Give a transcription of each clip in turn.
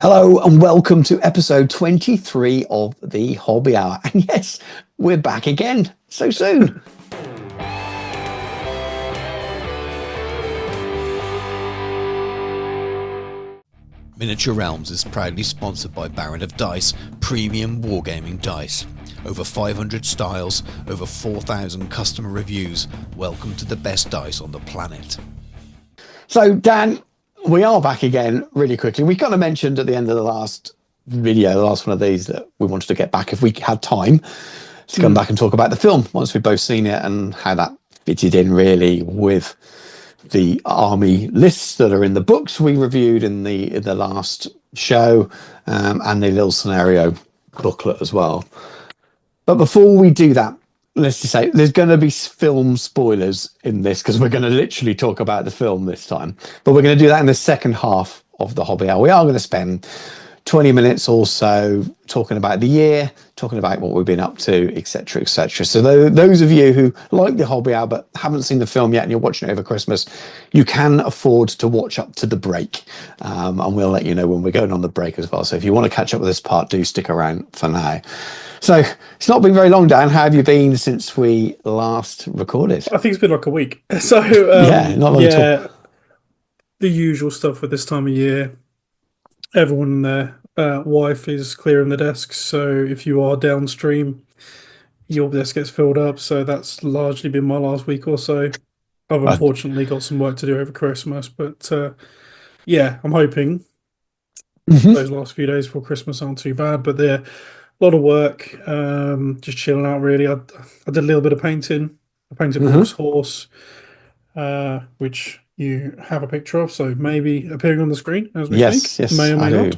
Hello and welcome to episode 23 of the Hobby Hour. And yes, we're back again so soon. Miniature Realms is proudly sponsored by Baron of Dice, premium wargaming dice. Over 500 styles, over 4,000 customer reviews. Welcome to the best dice on the planet. So Dan, we are back again really quickly. We kind of mentioned at the end of the last video, the last one of these, that we wanted to get back if we had time to come back and talk about the film once we've both seen it and how that fitted in really with the army lists that are in the books we reviewed in the last show, and the little scenario booklet as well. But before we do that, let's just say there's going to be film spoilers in this because we're going to literally talk about the film this time. But we're going to do that in the second half of the Hobby Hour. We are going to spend 20 minutes or so talking about the year, talking about what we've been up to, etc., etc. So those of you who like the Hobby Hour but haven't seen the film yet and you're watching it over Christmas, you can afford to watch up to the break, and we'll let you know when we're going on the break as well. So if you want to catch up with this part, do stick around for now. So it's not been very long, Dan. How have you been since we last recorded? I think it's been like a week. So yeah, not long at all. The usual stuff at this time of year. Everyone and their wife is clearing the desks. So if you are downstream, your desk gets filled up. So that's largely been my last week or so. I've unfortunately got some work to do over Christmas, but yeah, I'm hoping those last few days before Christmas aren't too bad. But they're a lot of work, just chilling out really. I did a little bit of painting. I painted Wolf's horse, which you have a picture of, so maybe appearing on the screen as we speak. Yes, may or may I not.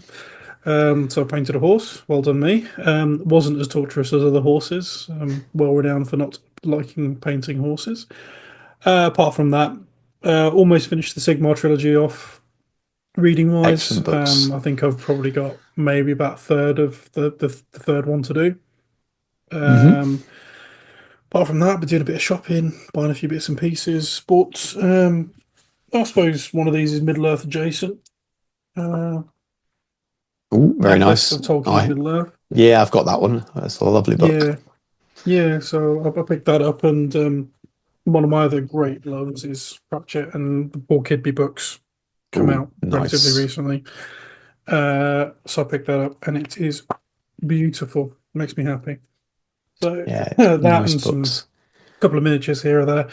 do. So I painted a horse. Well done me. Wasn't as torturous as other horses. Well renowned for not liking painting horses. Apart from that, almost finished the Sigmar trilogy off. Reading wise, I think I've probably got maybe about a third of the third one to do. Apart from that, I've been doing a bit of shopping, buying a few bits and pieces. But I suppose one of these is Middle Earth adjacent. Oh, very nice. Tolkien's Middle Earth. Yeah, I've got that one. That's a lovely book. Yeah. So I picked that up, and one of my other great loves is Pratchett and the Paul Kidby books. Come out relatively recently, so I picked that up and it is beautiful. Makes me happy. So yeah, that nice and books. some couple of miniatures here or there.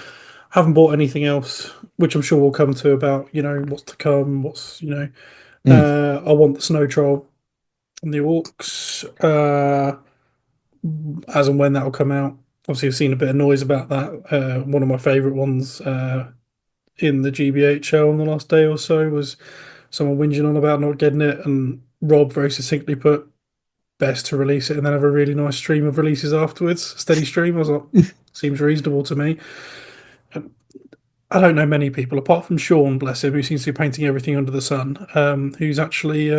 Haven't bought anything else, which I'm sure we'll come to about what's to come. What's I want the Snow Troll and the Orcs, as and when that will come out. Obviously, I've seen a bit of noise about that. One of my favourite ones. In the GBHL on the last day or so was someone whinging on about not getting it, and Rob very succinctly put, best to release it and then have a really nice stream of releases afterwards, steady stream. I was like, seems reasonable to me. I don't know many people apart from Sean, bless him, who seems to be painting everything under the sun, who's actually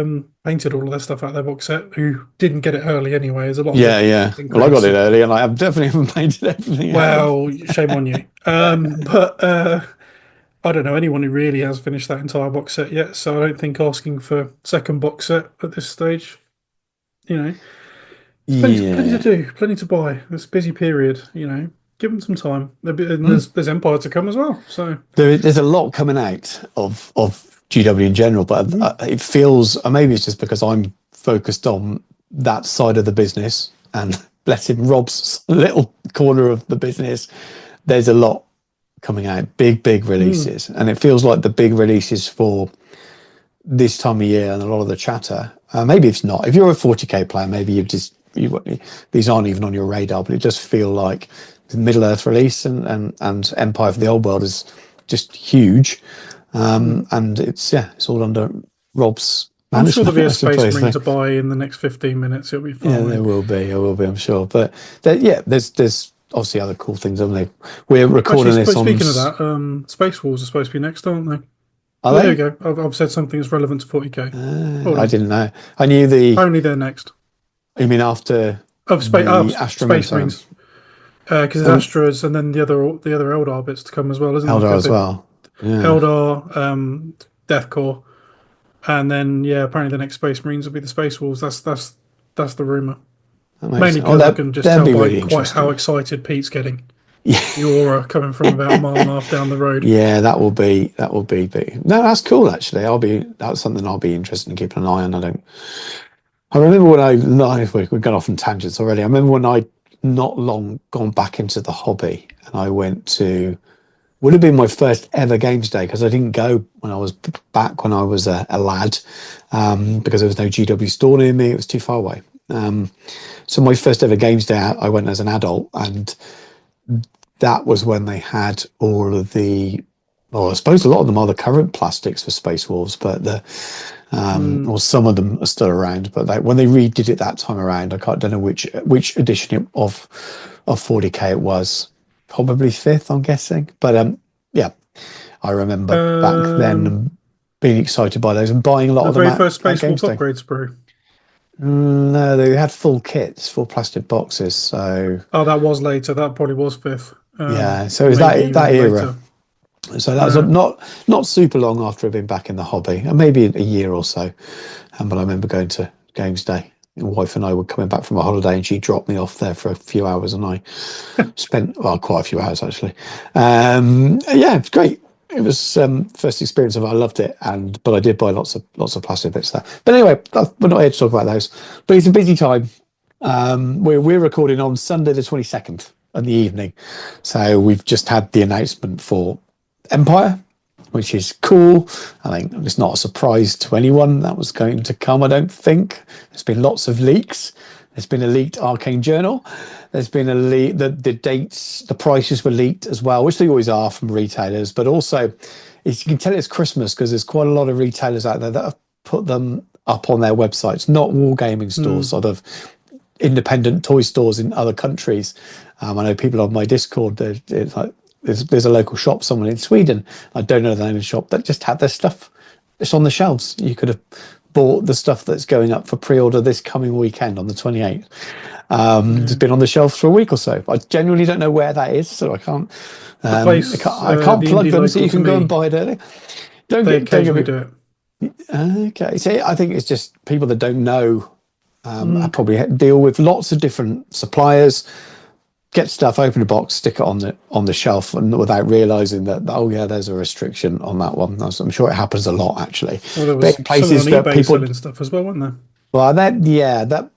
painted all of their stuff out of their box set, who didn't get it early anyway. There's a lot. Yeah. Well, I got it early and I have definitely haven't painted everything. Well, shame on you. But I don't know anyone who really has finished that entire box set yet, so I don't think asking for second box set at this stage, plenty to do, plenty to buy. It's a busy period, give them some time. There's Empire to come as well. So there's a lot coming out of GW in general, but it feels, maybe it's just because I'm focused on that side of the business and bless him, Rob's little corner of the business. There's a lot coming out, big releases, and it feels like the big releases for this time of year and a lot of the chatter, maybe it's not, if you're a 40k player, maybe these aren't even on your radar, but it does feel like the Middle Earth release and Empire for the Old World is just huge, and it's all under Rob's I'm sure there'll be a Space Marine to buy in the next 15 minutes. It'll be fine. Yeah, there will be, I'm sure, but there's obviously other cool things, haven't they? We're recording this on... Speaking of that, Space Wars are supposed to be next, aren't they? There you go. I've said something that's relevant to 40k. I didn't know. I knew only they're next. You mean after Space Marines? Because it's Astras and then the other Eldar bits to come as well, isn't it? Eldar as well. Yeah. Eldar, Death Corps, And then apparently the next Space Marines will be the Space Wolves. That's the rumor. That makes Mainly sense. Oh, because I can just that'd tell be by really quite how interesting. excited Pete's getting. Yeah. The aura coming from about a mile and a half down the road. Yeah, that will be big. No, that's cool actually. That's something I'll be interested in keeping an eye on. I remember when we've gone off on tangents already. I remember when I not long gone back into the hobby and I went to would have been my first ever games day because I didn't go when I was back when I was a lad because there was no GW store near me. It was too far away. So my first ever games day out, I went as an adult, and that was when they had all of the. Well, I suppose a lot of them are the current plastics for Space Wolves, but or some of them are still around. But when they redid it that time around, don't know which edition of 40k it was. Probably fifth, I'm guessing. But yeah, I remember back then being excited by those and buying a lot The of them very at first Space Wolf Games Day. upgrade sprue. No, they had full kits, full plastic boxes. So that was later. That probably was fifth. yeah, so it was maybe that even era. later. So that was not super long after I'd been back in the hobby, and maybe a year or so. But I remember going to Games Day. My wife and I were coming back from a holiday, and she dropped me off there for a few hours, and I spent quite a few hours actually. Yeah, it's great. It was first experience of it. I loved it, but I did buy lots of plastic bits there. But anyway, we're not here to talk about those. But it's a busy time. We're recording on Sunday the 22nd in the evening, so we've just had the announcement for Empire, which is cool. I think it's not a surprise to anyone that was going to come. I don't think there's been lots of leaks. There's been a leaked Arcane Journal. There's been a leak. The dates, the prices were leaked as well, which they always are from retailers. But also, you can tell it's Christmas because there's quite a lot of retailers out there that have put them up on their websites, not wargaming stores, sort of independent toy stores in other countries. I know people on my Discord. There's a local shop, someone in Sweden, I don't know the name of the shop, that just had their stuff. It's on the shelves. You could have bought the stuff that's going up for pre-order this coming weekend on the 28th. It's been on the shelves for a week or so. I genuinely don't know where that is, so I can't. I can't plug them so you can go and buy it early. They occasionally do it. Okay, see, I think it's just people that don't know. I probably deal with lots of different suppliers. Get stuff, open a box, stick it on the shelf, and without realising that there's a restriction on that one. I'm sure it happens a lot actually. Well, there was places on eBay selling stuff as well, wasn't there? Well, that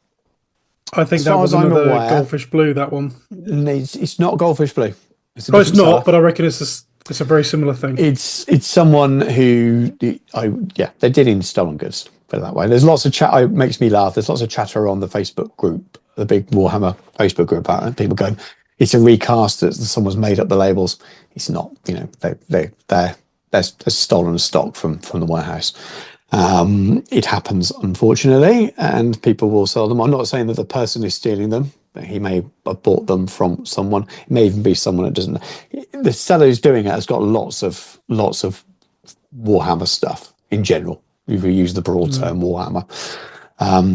I think that was another Goldfish Blue. That one. It's not Goldfish Blue. It's not, but I reckon it's a very similar thing. It's someone who they're dealing stolen goods. Put it that way. There's lots of chat. It makes me laugh. There's lots of chatter on the Facebook group, the big Warhammer Facebook group out there. People going, it's a recast that someone's made up the labels. It's not. They're stolen stock from the warehouse. It happens, unfortunately, and people will sell them. I'm not saying that the person is stealing them. He may have bought them from someone. It may even be someone that doesn't. The seller who's doing it has got lots of Warhammer stuff in general. If we use the broad term Warhammer.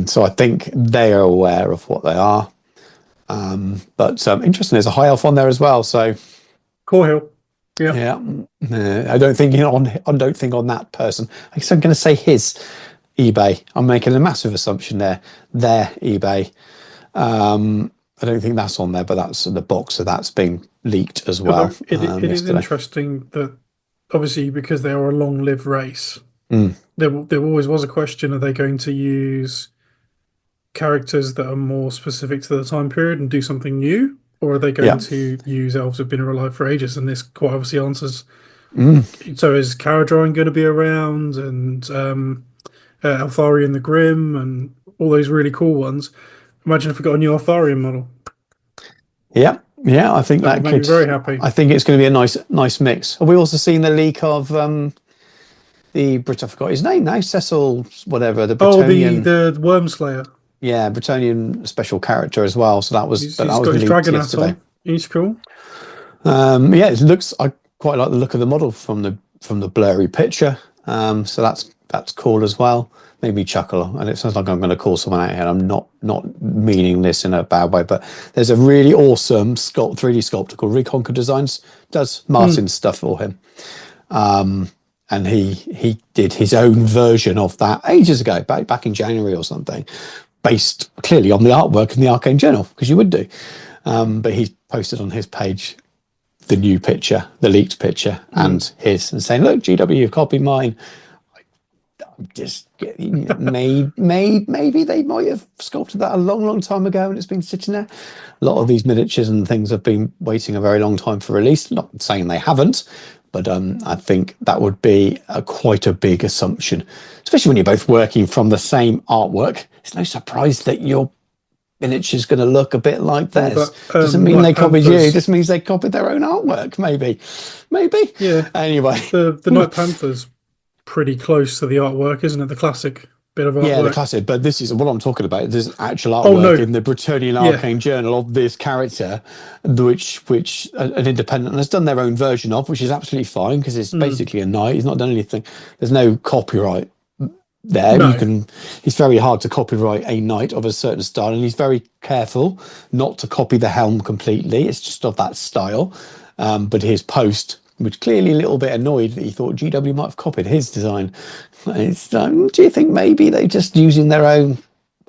So I think they are aware of what they are. But interesting, there's a high elf on there as well. So Core Hill. Yeah. I don't think on that person. I guess I'm going to say his eBay. I'm making a massive assumption there. Their eBay. I don't think that's on there, but that's the box, so that's been leaked as well. It is interesting that obviously because they are a long-lived race, there always was a question: are they going to use characters that are more specific to the time period and do something new, or are they going to use elves who've been alive for ages? And this quite obviously answers. So is Caradron going to be around, and Altharian the Grim, and all those really cool ones? Imagine if we got a new Altharian model. Yeah, I think that could be very happy. I think it's going to be a nice mix. Have we also seen the leak of the Brit? I forgot his name now. Cecil, whatever. The Bretonian. the Wormslayer. Yeah, Bretonian special character as well. So that was He's got his dragon hat on. He's cool. Yeah, it looks. I quite like the look of the model from the blurry picture. So that's cool as well. Made me chuckle, and it sounds like I'm going to call someone out here. I'm not meaning this in a bad way, but there's a really awesome 3D sculptor called Reconquer Designs. Does Martin's stuff for him, and and he did his own version of that ages ago, back in January or something, based clearly on the artwork in the Arcane Journal, because you would do. But he posted on his page the new picture, the leaked picture, and saying, "Look, GW, you've copied mine." Just maybe they might have sculpted that a long time ago, and it's been sitting there. A lot of these miniatures and things have been waiting a very long time for release. Not saying they haven't, but I think that would be quite a big assumption, especially when you're both working from the same artwork. It's no surprise that your miniature's going to look a bit like theirs. Doesn't mean they copied you. This means they copied their own artwork. Maybe. Yeah. Anyway, the Night Panther's pretty close to the artwork, isn't it? The classic bit of artwork. Yeah, the classic. But this is what I'm talking about. There's actual artwork in the Bretonnian Arcane Journal of this character, which an independent has done their own version of, which is absolutely fine because it's basically a knight. He's not done anything. There's no copyright there. No. It's very hard to copyright a knight of a certain style, and he's very careful not to copy the helm completely. It's just of that style. But his post, which clearly a little bit annoyed that he thought GW might have copied his design. It's, do you think maybe they're just using their own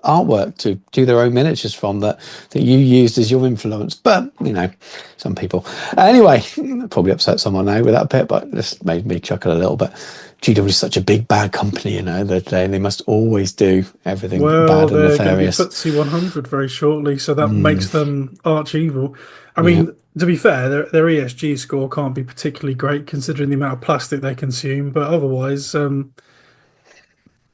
artwork to do their own miniatures from that you used as your influence? But, some people. Anyway, probably upset someone now with that bit, but this made me chuckle a little bit. GW is such a big bad company, that they must always do everything bad and nefarious. Well, they're going to be FTSE 100 very shortly, so that makes them arch evil. I mean, to be fair, their ESG score can't be particularly great considering the amount of plastic they consume, but otherwise,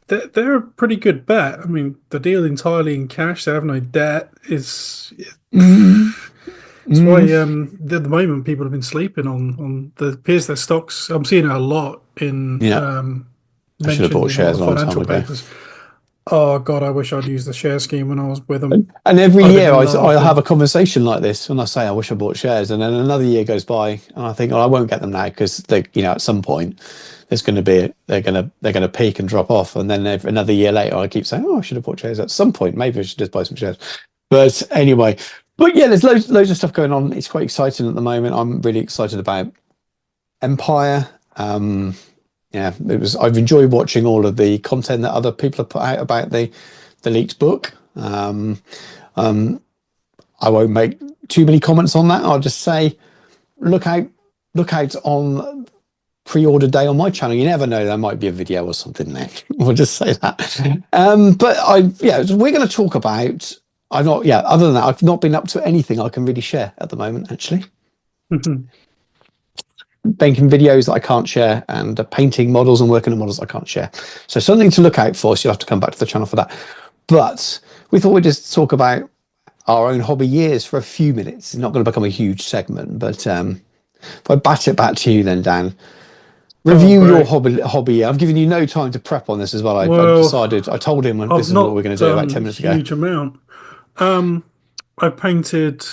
they're a pretty good bet. I mean, they deal entirely in cash. They have no debt. It's why at the moment people have been sleeping on their stocks. I'm seeing it a lot in I should have bought shares a long time financial ago. papers. Oh God, I wish I'd used the share scheme when I was with them. And every year I'll have a conversation like this when I say I wish I bought shares, and then another year goes by and I think, I won't get them now because they, at some point there's going to be they're going to peak and drop off, and then another year later I keep saying, I should have bought shares at some point. Maybe I should just buy some shares. But anyway, there's loads of stuff going on. It's quite exciting at the moment. I'm really excited about Empire. I've enjoyed watching all of the content that other people have put out about the leaked book. I won't make too many comments on that. I'll just say, look out on pre-order day on my channel. You never know, there might be a video or something there. We'll just say that. We're going to talk about. Other than that, I've not been up to anything I can really share at the moment, actually. Making videos that I can't share, and painting models and working on models I can't share. So something to look out for, so you'll have to come back to the channel for that. But we thought we'd just talk about our own hobby years for a few minutes. It's not going to become a huge segment, but if I bat it back to you then, Dan, review your hobby year. I've given you no time to prep on this as well. I told him this is what we're going to do about 10 minutes ago. Huge amount. I painted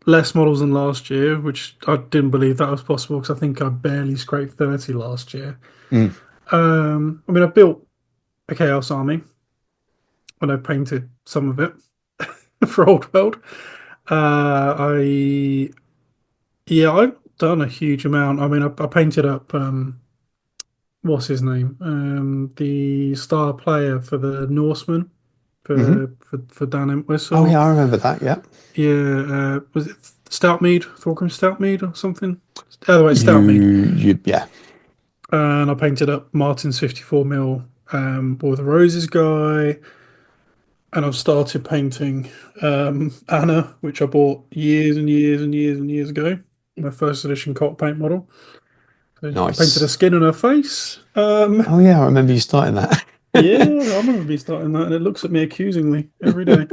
less models than last year, which I didn't believe that was possible because I think I barely scraped 30 last year. I built a Chaos Army and I painted some of it for Old World. I've done a huge amount. I painted up what's his name? The star player for the Norseman for Dan Entwistle. Oh yeah, I remember that. Yeah. Yeah. Was it Stoutmead? Thorgrim Stoutmead or something? Other way, Stoutmead. Yeah. And I painted up Martin's 54mm War of the Roses guy. And I've started painting Anna, which I bought years and years and years and years ago. My first edition cult paint model. So nice. I painted a skin on her face. Oh yeah, I remember you starting that. Yeah, I remember me starting that, and it looks at me accusingly every day.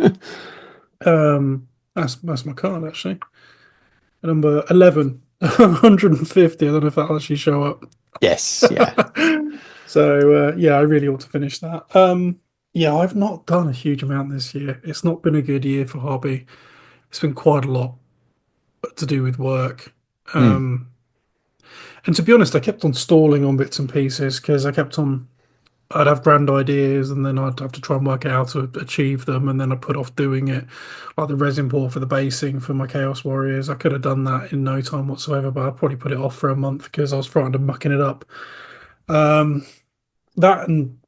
That's my card actually. Number 11, 150. I don't know if that'll actually show up. Yes, yeah. So I really ought to finish that. I've not done a huge amount this year. It's not been a good year for hobby. It's been quite a lot to do with work. And to be honest, I kept on stalling on bits and pieces because I'd have grand ideas and then I'd have to try and work out how to achieve them, and then I'd put off doing it. Like the resin pour for the basing for my Chaos Warriors, I could have done that in no time whatsoever, but I probably put it off for a month because I was frightened of mucking it up. Um, that and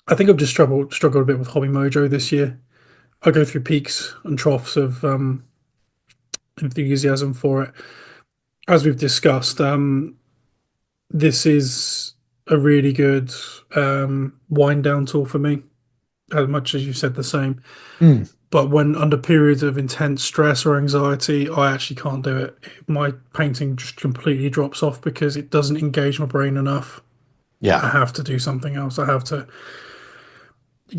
I think I've just struggled a bit with Hobby Mojo this year. I go through peaks and troughs of enthusiasm for it. As we've discussed, this is a really good wind down tool for me, as much as you said the same. Mm. But when under periods of intense stress or anxiety, I actually can't do it. My painting just completely drops off because it doesn't engage my brain enough. I Yeah. have to do something else. I have to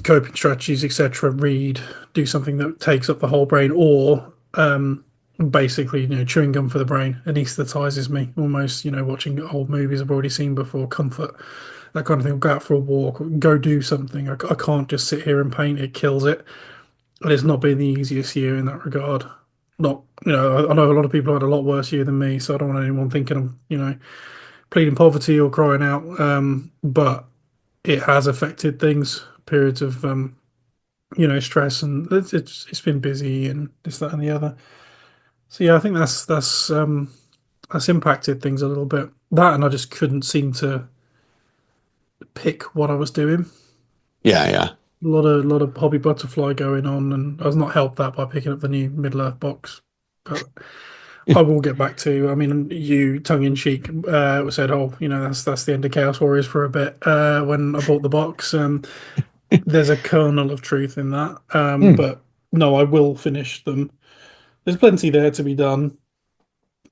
coping strategies, etc. Read, do something that takes up the whole brain, or basically, chewing gum for the brain anesthetizes me almost. Watching old movies I've already seen before, comfort, that kind of thing. Go out for a walk, go do something. I can't just sit here and paint. It kills it. And it's not been the easiest year in that regard. Not, I know a lot of people had a lot worse year than me, so I don't want anyone thinking I'm, pleading poverty or crying out. But it has affected things, periods of, stress, and it's been busy and this, that, and the other. So yeah, I think that's impacted things a little bit. That, and I just couldn't seem to pick what I was doing. Yeah. Yeah. A lot of hobby butterfly going on, and I was not helped that by picking up the new Middle Earth box. But I will get back to. I mean, you tongue in cheek said, "Oh, that's the end of Chaos Warriors for a bit." When I bought the box, there's a kernel of truth in that. Mm. But no, I will finish them. There's plenty there to be done,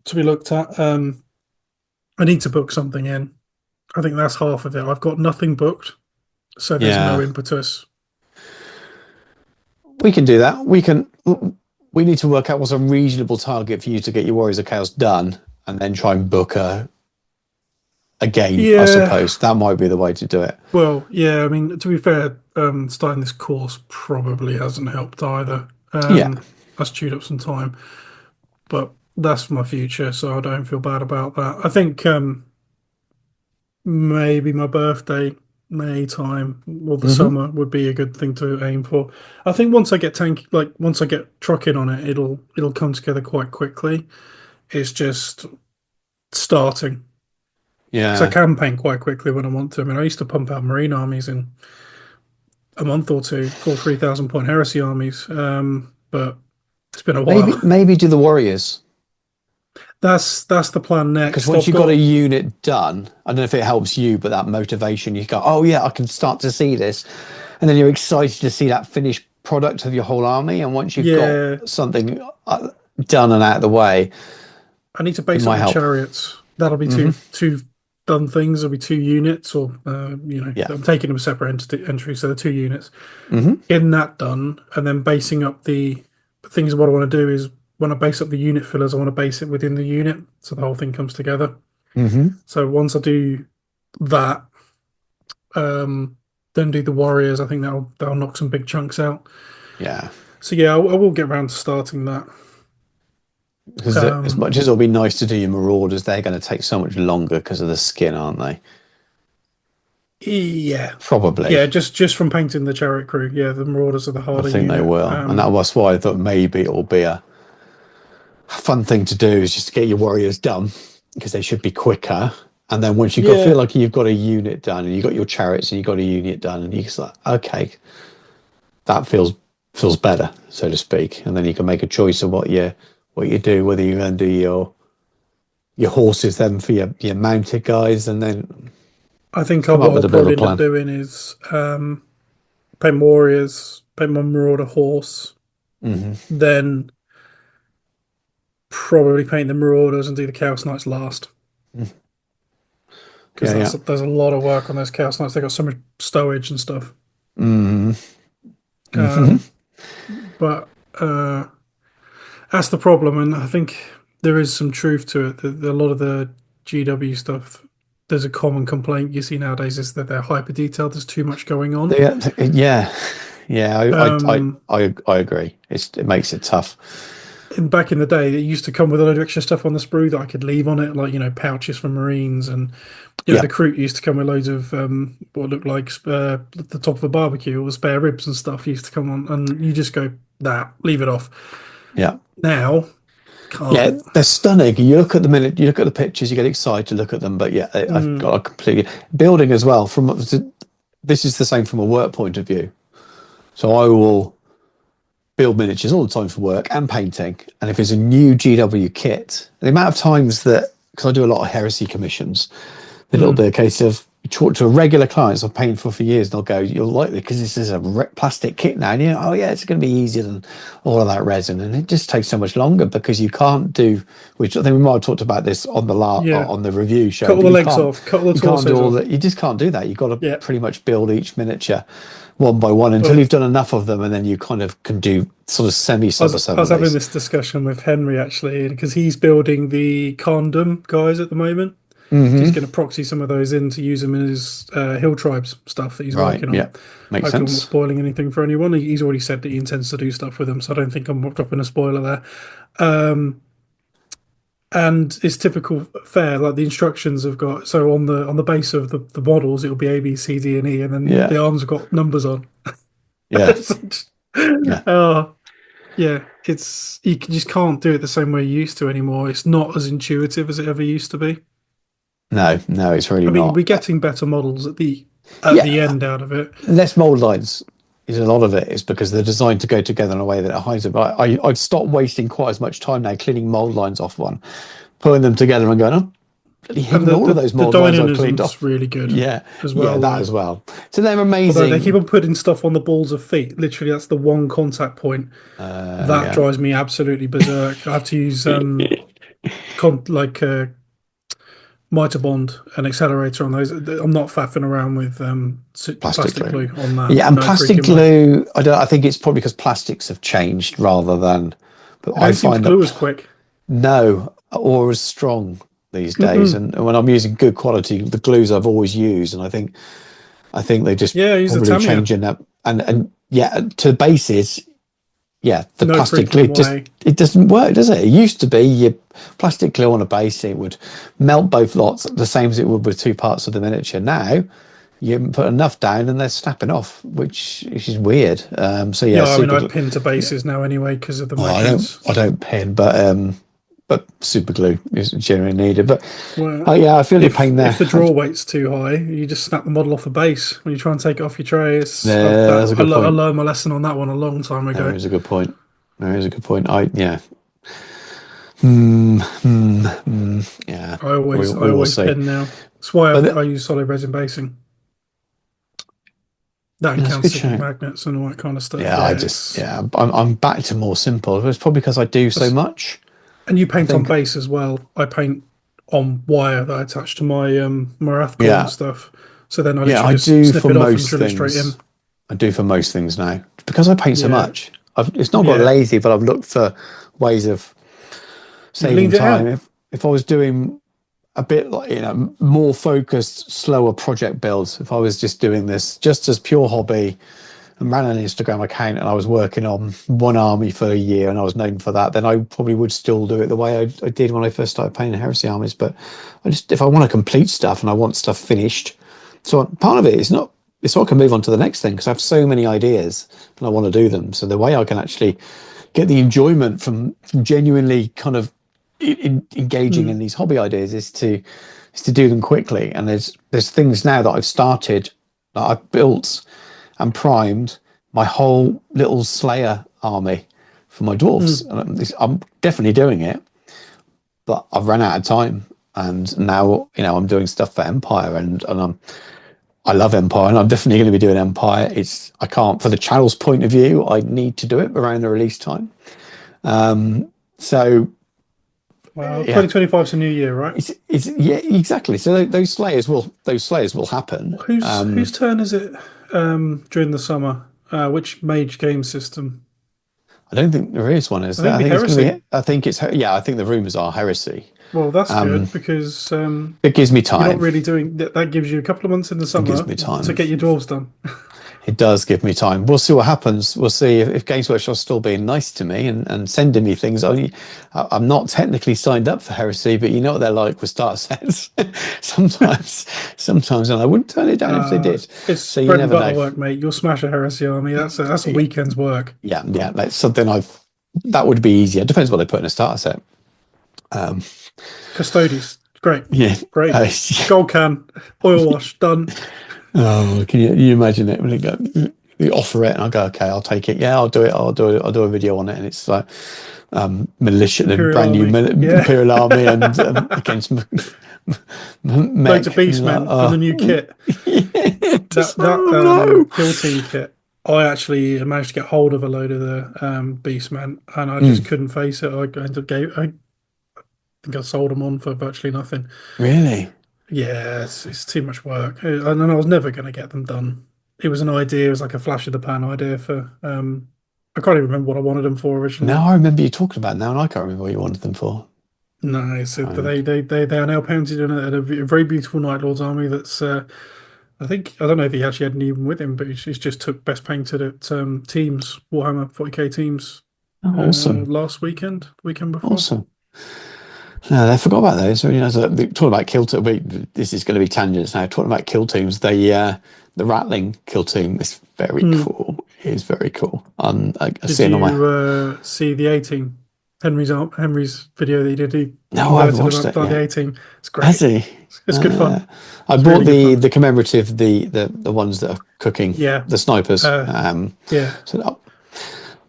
to be looked at. I need to book something in. I think that's half of it. I've got nothing booked, so there's no Yeah. impetus. We can do that. We need to work out what's a reasonable target for you to get your Warriors of Chaos done, and then try and book a game, I Yeah. suppose. That might be the way to do it. Well, yeah, I mean, to be fair, starting this course probably hasn't helped either. Yeah. That's chewed up some time, but that's my future, so I don't feel bad about that. I think maybe my birthday, May time or the Hmm. summer would be a good thing to aim for. I think once I get trucking on it, it'll come together quite quickly. It's just starting because I Yeah. can paint quite quickly when I want to. I mean, I used to pump out marine armies in a month or two, full 3,000 point heresy armies. But it's been a Maybe while. maybe do the Warriors. That's the plan Because next. once I've you've got a got unit done, I don't know if it helps you, but that motivation, you go, oh yeah, I can start to see this. And then you're excited to see that finished product of your whole army. And once you've got yeah. something done and out of the way, I need to it base up might my help. chariots. That'll be Hmm. two done things. There'll be 2 units, or Yeah. I'm taking them separate entry, so the 2 units. Hmm. Getting that done, and then basing up the things. What I want to do is when I base up the unit fillers, I want to base it within the unit, so the whole thing comes together. Hmm. So once I do that, um, then do the warriors. I think that'll knock some big chunks out. Yeah. So yeah, I will get around to starting that. Because as Um, much as it'll be nice to do your Marauders, they're going to take so much longer because of the skin, aren't they? yeah, Probably. yeah, just from painting the chariot crew. Yeah, the marauders are the I harder think they unit. will. And that was why I thought maybe it'll be a fun thing to do is just to get your Warriors done because they should be quicker. And then once you've got feel Yeah, like you've got a unit done and you've got your chariots and you've got a unit done and you're just like, okay, that feels better, so to speak. And then you can make a choice of what you do, whether you're going to do your horses then for your mounted guys, and then I think come up what with I'll a bit of a probably end up plan. doing is paint warriors, paint my marauder horse, Hmm. then probably paint the marauders and do the chaos knights last because Yeah, that's yeah. there's a lot of work on those chaos knights. They got so much stowage and stuff. Hmm. Hmm. Um, but that's the problem, and I think there is some truth to it. A lot of the GW stuff, there's a common complaint you see nowadays is that they're hyper detailed. There's too much going on. Yeah, yeah. Um, I agree. It makes it tough. and back in the day, it used to come with a load of extra stuff on the sprue that I could leave on it, like pouches for Marines, and Yeah. the Kroot used to come with loads of what looked like the top of a barbecue or spare ribs and stuff used to come on, and you just go, nah, leave it off. Yeah. Now Yeah, Can't. they're stunning. You look at the minute, you look at the pictures, you get excited to look at them. But yeah, I've got a completely building as well. This is the same from a work point of view. So I will build miniatures all the time for work and painting. And if it's a new GW kit, the amount of times that, because I do a lot of heresy commissions, it'll be a case of you talk to a regular clients I've paid for years, and they'll go, "You'll like this because this is a plastic kit now." And you know, oh yeah, it's going to be easier than all of that resin, and it just takes so much longer because you can't do. Which I think we might have talked about this on the on the review show. Cut all the legs off, cut all the torsos off. You just can't do that. You've got to Yeah. pretty much build each miniature one by one until you've done enough of them, and then you kind of can do sort of semi-sub-assemblies. I was having this discussion with Henry actually, because he's building the Condom guys at the moment. He's going to proxy some of those in to use them in his Hill Tribes stuff that he's working on. Yeah, makes Hopefully sense. I'm not spoiling anything for anyone. He's already said that he intends to do stuff with them, so I don't think I'm dropping a spoiler there. And it's typical fare, like the instructions have got, so on the base of the models it'll be A, B, C, D, and E, and then the arms have got numbers on. Yeah. It's you just can't do it the same way you used to anymore. It's not as intuitive as it ever used to be. No, it's really I mean, not. we're getting better models at the end out of it. Less mold lines is a lot of it. Is because they're designed to go together in a way that it hides it. But I've stopped wasting quite as much time now cleaning mold lines off one, putting them together and going, oh, hitting all of those mold lines I've cleaned off. Really good. As well. Yeah, that as well. So they're amazing. Although they keep on putting stuff on the balls of feet. Literally, that's the one contact point. That drives me absolutely berserk. I have to use Mitre Bond and accelerator on those. I'm not faffing around with plastic glue on that. Yeah, and plastic glue. I think it's probably because plastics have changed rather than. But I find glue is quick. No, or as strong these days. And when I'm using good quality, the glues I've always used, and I think they just probably changing that. And to bases. Yeah, the plastic glue it doesn't work, does it? It used to be your plastic glue on a base, it would melt both lots the same as it would with two parts of the miniature. Now you put enough down and they're snapping off, which is weird. I mean, I pin to bases now anyway because of the magnets. I don't pin, but super glue is generally needed. But I feel the pain there. If the draw weight's too high, you just snap the model off the base when you try and take it off your tray. That's a good point. I learned my lesson on that one a long time ago. There is a good point. Yeah. I always pin now. That's why I use solid resin basing. That counts magnets and all that kind of stuff. I'm back to more simple. It's probably because I do so much. And you paint on base as well. I paint on wire that I attach to my Marathcore and stuff. So then I literally just snip it off and drill it straight in. I do for most things now because I paint so much. It's not got lazy, but I've looked for ways of saving time. If I was doing a bit more focused, slower project builds, if I was just doing this just as pure hobby and ran an Instagram account and I was working on one army for a year and I was known for that, then I probably would still do it the way I did when I first started painting heresy armies. But if I want to complete stuff and I want stuff finished, so part of it is not, it's so I can move on to the next thing because I have so many ideas and I want to do them. So the way I can actually get the enjoyment from genuinely kind of engaging in these hobby ideas is to do them quickly. And there's things now that I've started, that I've built and primed my whole little Slayer army for my dwarves. And I'm definitely doing it, but I've run out of time. And now, I'm doing stuff for Empire and I love Empire and I'm definitely going to be doing Empire. I can't, for the channel's point of view, I need to do it around the release time. Well, 2025 is a new year, right? It's exactly. So those slayers will happen. Whose turn is it during the summer? Which mage game system? I don't think there is one. Is there? I think it's I think the rumours are heresy. Well, that's good because it gives me time. You're not really doing that. That gives you a couple of months in the summer. It gives me time to get your dwarves done. It does give me time. We'll see what happens. We'll see if Games Workshop's still being nice to me and sending me things. I'm not technically signed up for Heresy, but you know what they're like with starter sets. sometimes, and I wouldn't turn it down if they did. It's so bread and butter work, mate. You'll smash a Heresy army. That's a weekend's work. Yeah. That's something that would be easier. It depends what they put in a starter set. Custodes, great, Yeah. great. Gold can, oil wash, done. Oh, can you imagine it when you offer it and I go, okay, I'll take it. Yeah, I'll do it. I'll do a video on it, and it's like militia, the Imperial brand new Army, yeah. Imperial Army, and against Loads of mech. And like, Beastmen for the new kit. yeah, just, That no. kill team kit. I actually managed to get hold of a load of the Beastmen, and I just couldn't face it. I think I sold them on for virtually nothing. Really? Yeah, it's too much work, and I was never going to get them done. It was an idea. It was like a flash of the pan idea for. I can't even remember what I wanted them for originally. Now I remember you talking about it now, and I can't remember what you wanted them for. No, so they are now painted in a very beautiful Night Lord's army. That's I don't know if he actually had anyone with him, but he's just took best painted at teams Warhammer 40k teams Oh, awesome. last weekend, weekend before. Awesome. No, I forgot about those. So, talking about kill team, this is going to be tangents now. Talking about kill teams, the rattling kill team is very cool. It is very cool. I Did you see the A-team? Henry's video that he did. He No, I haven't converted watched him it. up to the Yeah. A-team. It's great. Has he? It's good fun. I It's bought really good fun. the commemorative, the ones that are cooking. Yeah. The snipers. Yeah. So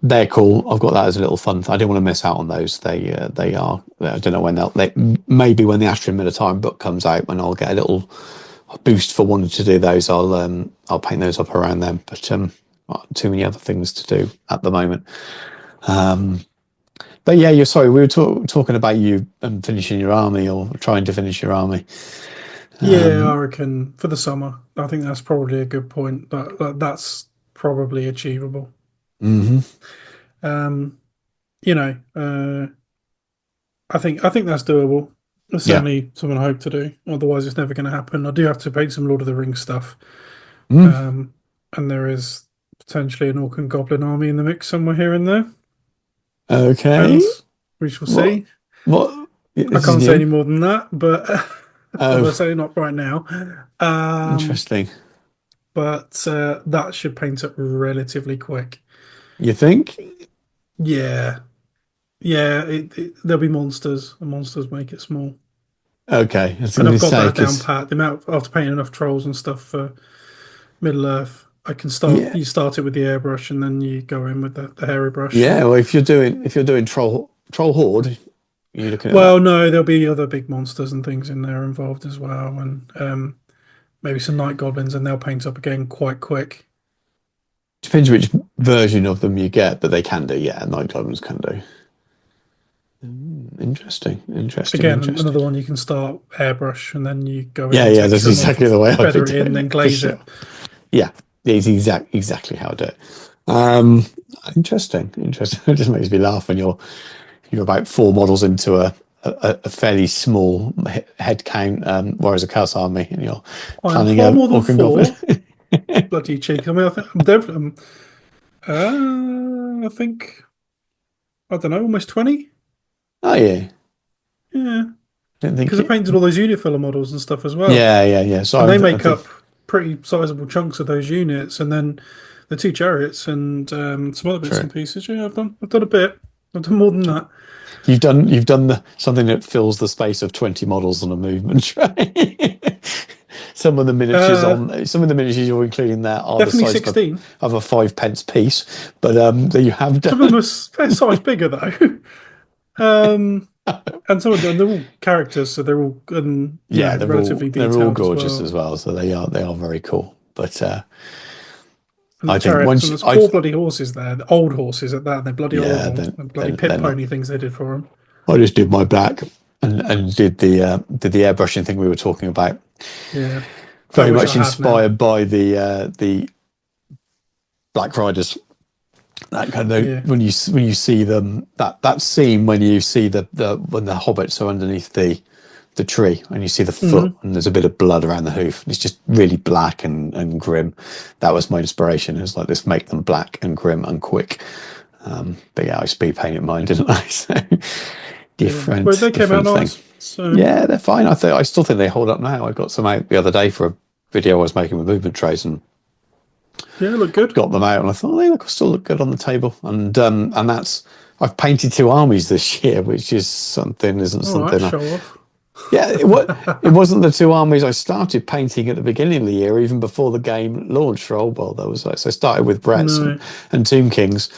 they're cool. I've got that as a little fun. I didn't want to miss out on those. They are. I don't know when maybe when the Astrid Militarum book comes out, when I'll get a little boost for wanting to do those. I'll paint those up around them. But too many other things to do at the moment. But yeah, you're sorry. We were talking about you finishing your army or trying to finish your army. Yeah, I reckon for the summer. I think that's probably a good point. That's probably achievable. Mm-hmm. I think that's doable. It's certainly something I hope to do. Otherwise, it's never going to happen. I do have to paint some Lord of the Rings stuff, and there is potentially an Orc and Goblin army in the mix somewhere here and there. Okay, we shall see. What? I can't say any more than that, but I'm certainly not right now. Interesting. But that should paint up relatively quick. You think? Yeah. There'll be monsters, and monsters make it small. Okay, and I've got that down pat. The amount after painting enough trolls and stuff for Middle Earth, I can start. Yeah. You start it with the airbrush, and then you go in with the hairy brush. Yeah, well, if you're doing troll horde, you're looking at. Well, no, there'll be other big monsters and things in there involved as well, and maybe some night goblins, and they'll paint up again quite quick. Depends which version of them you get, but they can do. Yeah, night goblins can do. Interesting. Again, another one you can start airbrush, and then you go in. Yeah, that's exactly the way I feather it in, then glaze it. Yeah, it's exactly how I do it. Interesting. It just makes me laugh when you're about 4 models into a fairly small head count Warriors of Chaos army, and you're planning a more than Orc and 4. Goblin. Bloody cheek! I mean, I'm definitely. I think I don't know, almost 20. Oh yeah. Yeah. Because I painted all those unit filler models and stuff as well. Yeah. So and they make up pretty sizable chunks of those units, and then the 2 chariots and some other bits and pieces. Yeah, I've done a bit. I've done more than that. You've done something that fills the space of 20 models on a movement tray. Some of the miniatures you're including there are definitely the size 16 of a 5p piece, but you have done. Some of them are fair size bigger though. And some of them, they're all characters, so they're all they're relatively detailed. They're all gorgeous as well, so they are very cool. But I think once there's 4 bloody horses there, the old horses at that, and they're bloody old ones, and bloody pit pony things they did for them. I just did my black and did the airbrushing thing we were talking about. Yeah, very much inspired by the Black Riders. That kind of when you see them, that scene when you see when the hobbits are underneath the tree and you see the foot and there's a bit of blood around the hoof. It's just really black and grim. That was my inspiration. It was like, let's make them black and grim and quick. But yeah, I speed painted mine, didn't I? So different. Well, they came out nice. So. Yeah, they're fine. I still think they hold up now. I got some out the other day for a video I was making with movement trays and. Yeah, look good. Got them out, and I thought they still look good on the table, and that's I've painted 2 armies this year, which is something, isn't All right, something. show off. Yeah, it wasn't the 2 armies I started painting at the beginning of the year, even before the game launched for Old World. That was like, so I started with Bretts No. and Tomb Kings,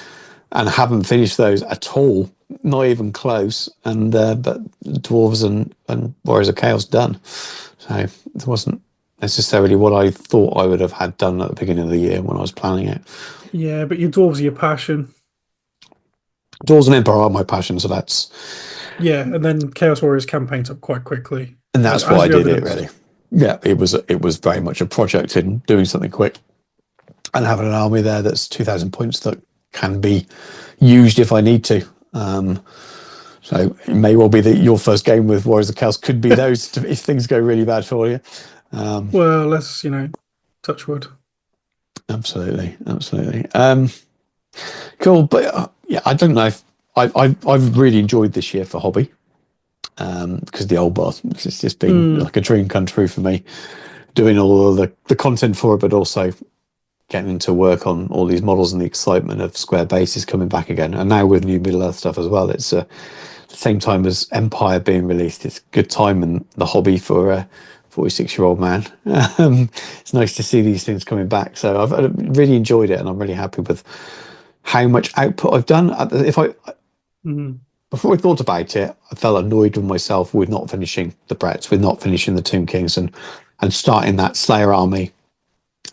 and haven't finished those at all, not even close. And but Dwarves and Warriors of Chaos done, so it wasn't necessarily what I thought I would have had done at the beginning of the year when I was planning it. Yeah, but your dwarves are your passion. Dwarves and Empire are my passion, so Yeah, and then Chaos Warriors can paint up quite quickly. that's As why I you did it evidenced. really. Yeah, it was very much a project in doing something quick and having an army there that's 2,000 points that can be used if I need to. So it may well be that your first game with Warriors of Chaos could be those if things go really bad for you. Well, let's, touch wood. Absolutely, absolutely. Cool, but yeah, I don't know if I've really enjoyed this year for hobby because the old boss it's just been like a dream come true for me, doing all of the content for it, but also getting into work on all these models and the excitement of Square Bases coming back again, and now with new Middle Earth stuff as well. It's the same time as Empire being released. It's good time in the hobby for a 46-year-old man. It's nice to see these things coming back. So I've really enjoyed it, and I'm really happy with how much output I've done. Before I thought about it, I felt annoyed with myself with not finishing the Bretts, with not finishing the Tomb Kings, and starting that Slayer army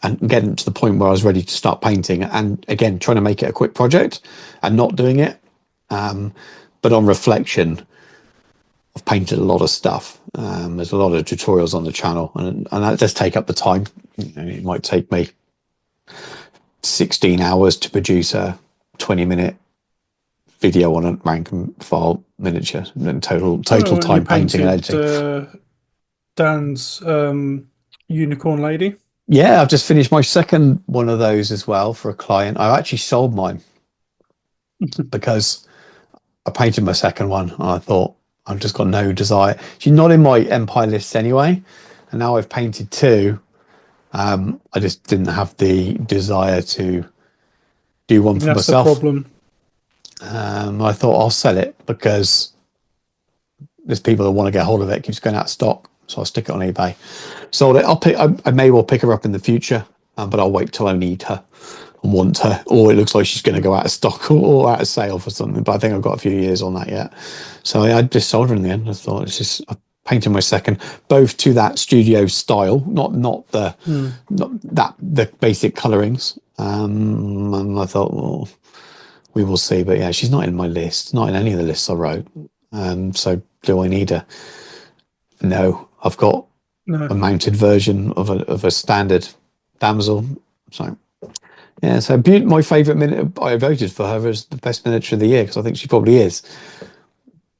and getting to the point where I was ready to start painting, and again trying to make it a quick project and not doing it. But on reflection, I've painted a lot of stuff. There's a lot of tutorials on the channel, and that does take up the time. It might take me 16 hours to produce a 20-minute video on a rank and file miniature, and total And time you painting and painted editing. Dan's unicorn lady. Yeah, I've just finished my second one of those as well for a client. I actually sold mine because I painted my second one and I thought I've just got no desire. She's not in my Empire lists anyway, and now I've painted 2. I just didn't have the desire to do one for That's the myself. problem. I thought I'll sell it because there's people that want to get hold of it. It keeps going out of stock, so I'll stick it on eBay. Sold it. I may well pick her up in the future, but I'll wait till I need her and want her, or it looks like she's going to go out of stock or out of sale for something. But I think I've got a few years on that yet, so I just sold her in the end. I thought it's just I painted my second, both to that studio style, not the basic colorings. And I thought, well, we will see. But yeah, she's not in my list, not in any of the lists I wrote. So do I need her? No, I've got No. a mounted version of a standard damsel. So yeah, so my favourite minute I voted for her as the best miniature of the year because I think she probably is.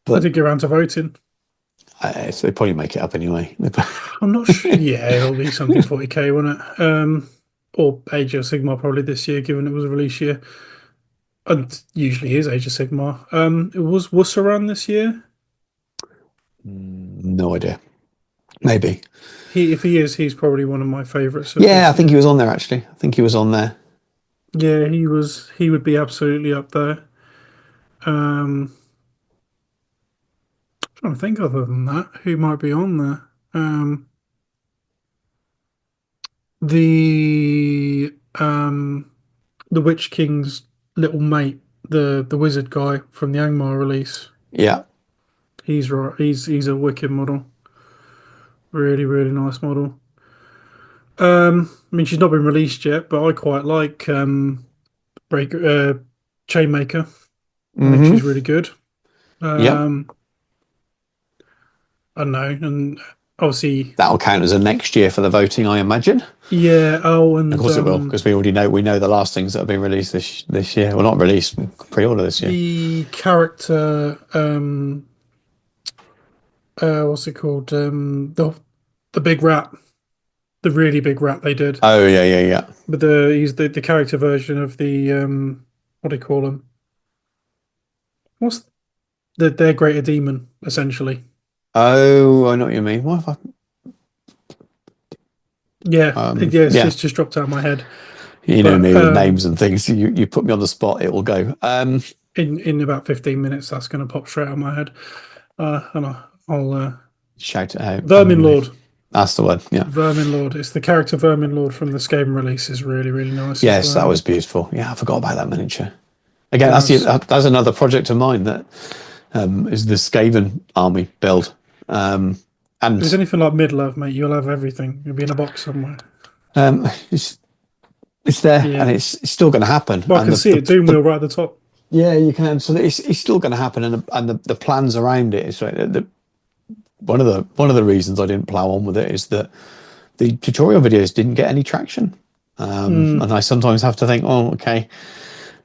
I did get around to voting. So they probably make it up anyway. I'm not sure. Yeah, it'll be something 40k, won't it? Or Age of Sigmar probably this year, given it was a release year. And usually is Age of Sigmar. It was Wuss around this year. No idea. Maybe. If he is, he's probably one of my favourites. Yeah, I think he was on there actually. I think he was on there. Yeah, he was. He would be absolutely up there. Trying to think other than that, who might be on there. The the Witch King's little mate, the wizard guy from the Angmar release. Yeah. He's right. He's a wicked model. Really, really nice model. I mean, she's not been released yet, but I quite like Chainmaker. I think she's really good. Yep. I don't know, and obviously, That'll count as a next year for the voting, I imagine. yeah. Oh, and Of course it will, because we already know the last things that have been released this year. Well, not released, pre-order this year. the character, what's it called? The big rat, the really big rat they did. Oh yeah. But he's the character version of the what do you call him? What's their greater demon essentially? Oh, I know what you mean. What if I? Yeah, it's just dropped out of my head. You know me with names and things. You put me on the spot, it will go. in about 15 minutes, that's going to pop straight out of my head. And I'll Shout it out. Vermin Lord. That's the one. Yeah. Vermin Lord. It's the character Vermin Lord from the Skaven release is really, really nice. Yes, as well. that was beautiful. Yeah, I forgot about that miniature. Again, Yes. that's another project of mine that is the Skaven army build. And If it's anything like Midlove, mate, you'll have everything. You'll be in a box somewhere. it's there, Yeah. and it's still going to happen. Well, I and can see it, Doom Wheel right at the top. yeah, you can. So it's still going to happen, and the plans around it is right. One of the reasons I didn't plow on with it is that the tutorial videos didn't get any traction, and I sometimes have to think, oh, okay.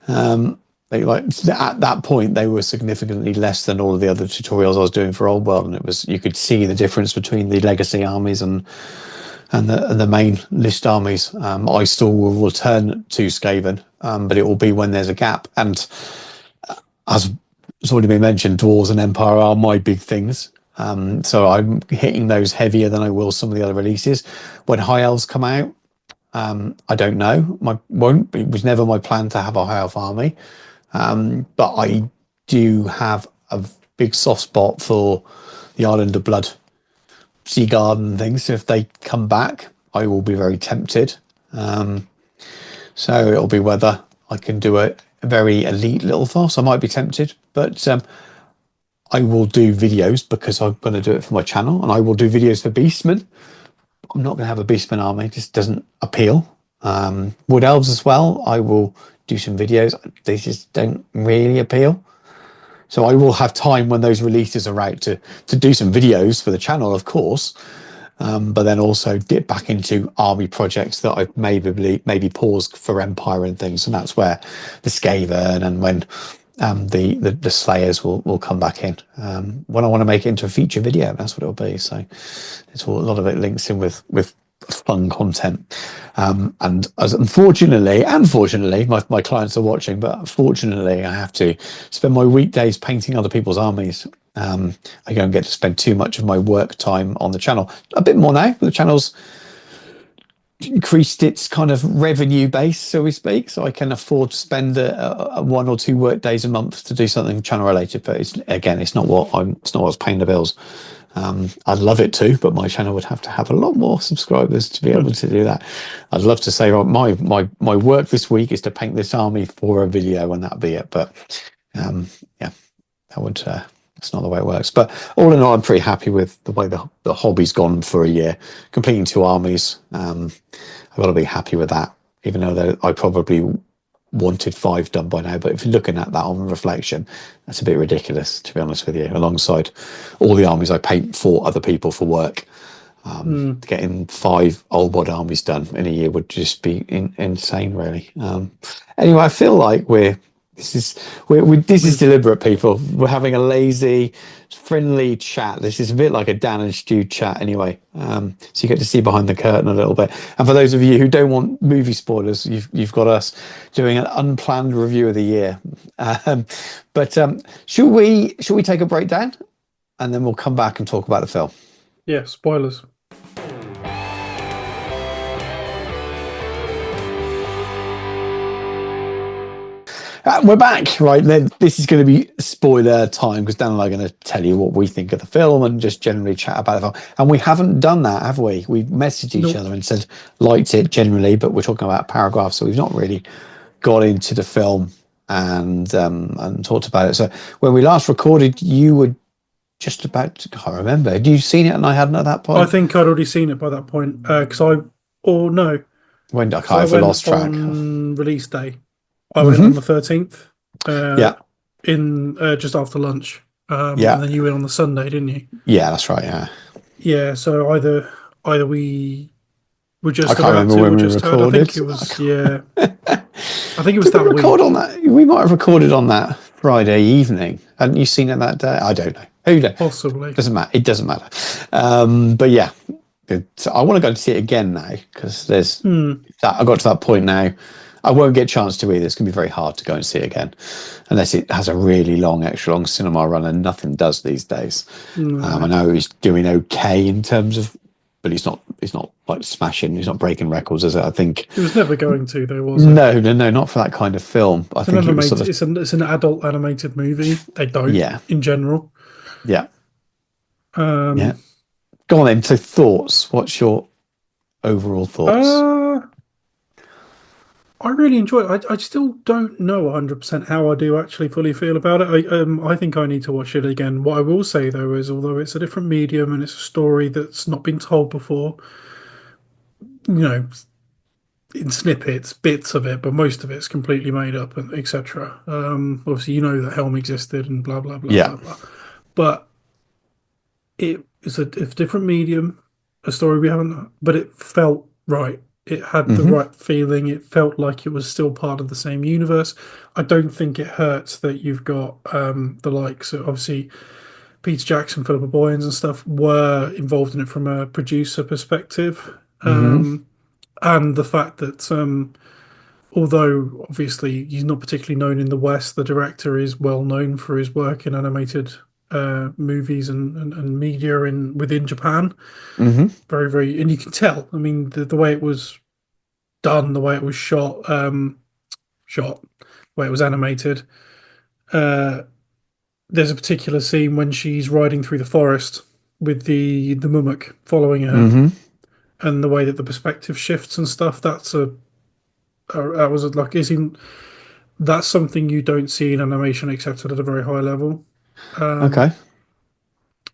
At that point, they were significantly less than all of the other tutorials I was doing for Old World, and you could see the difference between the legacy armies and the main list armies. I still will return to Skaven, but it will be when there's a gap. And as it's already been mentioned, Dwarves and Empire are my big things. So I'm hitting those heavier than I will some of the other releases. When High Elves come out, I don't know. It was never my plan to have a High Elf army. But I do have a big soft spot for the Island of Blood, Sea Garden and things. So if they come back, I will be very tempted. So it'll be whether I can do a very elite little force. I might be tempted, but I will do videos because I'm going to do it for my channel, and I will do videos for Beastman. I'm not going to have a Beastman army; it just doesn't appeal. Wood Elves as well. I will do some videos. They just don't really appeal. So I will have time when those releases are out to do some videos for the channel, of course, but then also dip back into army projects that I've maybe paused for Empire and things, and that's where the Skaven and when the Slayers will come back in. When I want to make it into a feature video, that's what it'll be. So it's a lot of it links in with fun content, and as unfortunately my clients are watching, but fortunately I have to spend my weekdays painting other people's armies. I don't get to spend too much of my work time on the channel. A bit more now, but the channel's increased its kind of revenue base, so we speak, so I can afford to spend a 1 or 2 work days a month to do something channel related. But it's not what's paying the bills. I'd love it to, but my channel would have to have a lot more subscribers to be able to do that. I'd love to say, my work this week is to paint this army for a video, and that'd be it. But yeah, that would. That's not the way it works. But all in all, I'm pretty happy with the way the hobby's gone for a year. Completing 2 armies, I've got to be happy with that, even though I probably wanted 5 done by now. But if you're looking at that on reflection, that's a bit ridiculous, to be honest with you. Alongside all the armies I paint for other people for work, getting 5 Old World armies done in a year would just be insane, really. Anyway, I feel like this is deliberate, people. We're having a lazy, friendly chat. This is a bit like a Dan and Stu chat anyway. So you get to see behind the curtain a little bit. And for those of you who don't want movie spoilers, you've got us doing an unplanned review of the year. But should we take a break, Dan? And then we'll come back and talk about the film. Yeah, spoilers. We're back, right? Then this is going to be spoiler time because Dan and I are going to tell you what we think of the film and just generally chat about the film. And we haven't done that, have we? We've messaged each other and said liked it generally, but we're talking about paragraphs, so we've not really got into the film and talked about it. So when we last recorded, you were just about to, I can't remember. Had you seen it and I hadn't at that point? I think I'd already seen it by that point because When I kind of lost track. On release day. I went on the 13th. In just after lunch. And then you went on the Sunday, didn't you? Yeah, that's right. Yeah. Yeah. So either we were just. I can't remember when we recorded. I think it was. Yeah. I think it was Did that we record week. on that? We might have recorded on that Friday evening. Hadn't you seen it that day? I don't know. Who knows? Possibly. Doesn't matter. It doesn't matter. But yeah, so I want to go and see it again now because there's. I got to that point now. I won't get a chance to either. It's going to be very hard to go and see it again unless it has a really extra long cinema run, and nothing does these days. I know he's doing okay in terms of, but he's not like smashing. He's not breaking records, is it? I think It was never going to, though, was it? no, no, no, not for that kind of film. I It's an think it was sort animated. of It's an adult animated movie. They don't yeah, in general. yeah, yeah. Um, Go on then. So thoughts. What's your overall thoughts? uh, I really enjoy it. I still don't know 100% how I do actually fully feel about it. I think I need to watch it again. What I will say though is, although it's a different medium and it's a story that's not been told before, you know, in snippets, bits of it, but most of it's completely made up and etc. Obviously, you know that Helm existed and blah blah blah Yeah. blah blah. But it is a different medium, a story we haven't, but it felt right. It had the Hmm. right feeling. It felt like it was still part of the same universe. I don't think it hurts that you've got the likes of obviously Peter Jackson, Philippa Boyens and stuff were involved in it from a producer perspective. Hmm. And the fact that although obviously he's not particularly known in the West, the director is well known for his work in animated movies and media in within Japan. Hmm. Very, very, and you can tell. I mean, the way it was done, the way it was shot, the way it was animated. Uh, there's a particular scene when she's riding through the forest with the mummock following her, Hmm. and the way that the perspective shifts and stuff. That was like isn't that's something you don't see in animation except at a very high level. Okay.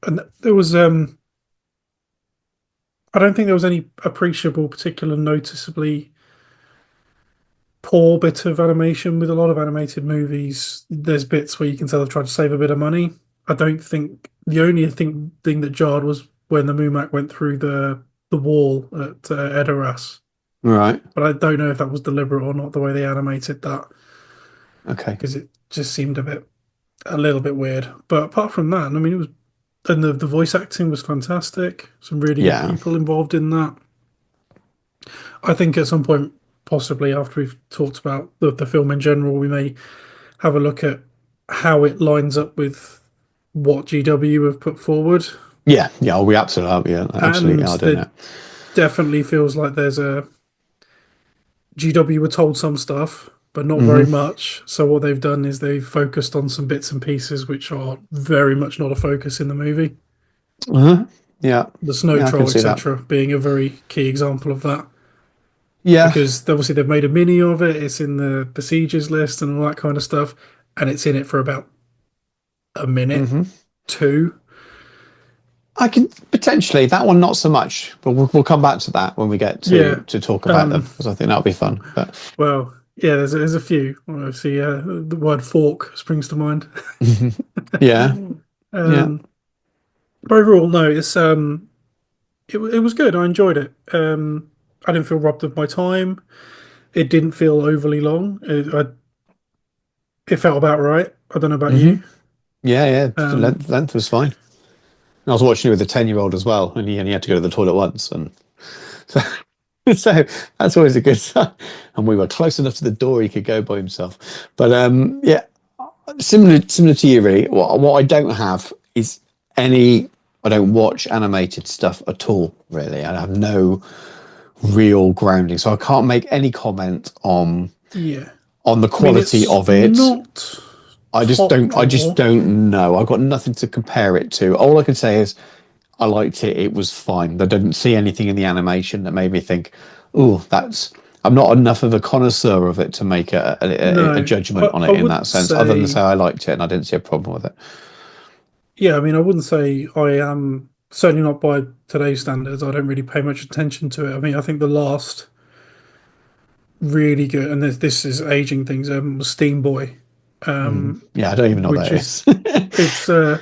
And there was I don't think there was any appreciable, particular, noticeably poor bit of animation with a lot of animated movies. There's bits where you can tell they've tried to save a bit of money. I don't think the only thing that jarred was when the Mumak went through the wall at Edoras. Right. But I don't know if that was deliberate or not, the way they animated that, Okay. because it just seemed a little bit weird. But apart from that, I mean, it was, and the voice acting was fantastic. Some really good Yeah. people involved in that. I think at some point, possibly after we've talked about the film in general, we may have a look at how it lines up with what GW have put forward. Yeah. Yeah. We absolutely. Yeah. Absolutely. And Are doing there it. definitely feels like there's a GW were told some stuff, but not very Hmm. much. So what they've done is they've focused on some bits and pieces which are very much not a focus in the movie. Uh-huh. Yeah. The snow Yeah. I can troll, see that. etc., being a very key example of that. Yeah. Because obviously they've made a mini of it. It's in the besiegers list and all that kind of stuff, and it's in it for about a minute, Hmm. two. I can potentially that one not so much, but we'll come back to that when we get Yeah. to talk about them Um. because I think that'll be fun. But Well, yeah. There's a few. Obviously, the word fork springs to mind. yeah, yeah. Um. But overall, no. It was good. I enjoyed it. I didn't feel robbed of my time. It didn't feel overly long. It felt about right. I don't know about Hmm. you. Yeah, yeah. The Um. length was fine. And I was watching it with a 10-year-old as well, and he only had to go to the toilet once, and so so that's always a good sign. And we were close enough to the door he could go by himself. But yeah, similar to you really. What I don't have is any. I don't watch animated stuff at all. Really, I have no real grounding, so I can't make any comment Yeah. on the I mean, quality it's of it. not I just top don't. I just draw. don't know. I've got nothing to compare it to. All I can say is I liked it. It was fine. I didn't see anything in the animation that made me think, "Oh, that's." I'm not enough of a connoisseur of it to make a No, judgment on I it in that wouldn't sense. Other than to say. say I liked it and I didn't see a problem with it. Yeah, I mean, I wouldn't say I am certainly not by today's standards. I don't really pay much attention to it. I mean, I think the last really good, and this is aging things, was Steam Boy, Yeah, I don't even know what which that is is. it's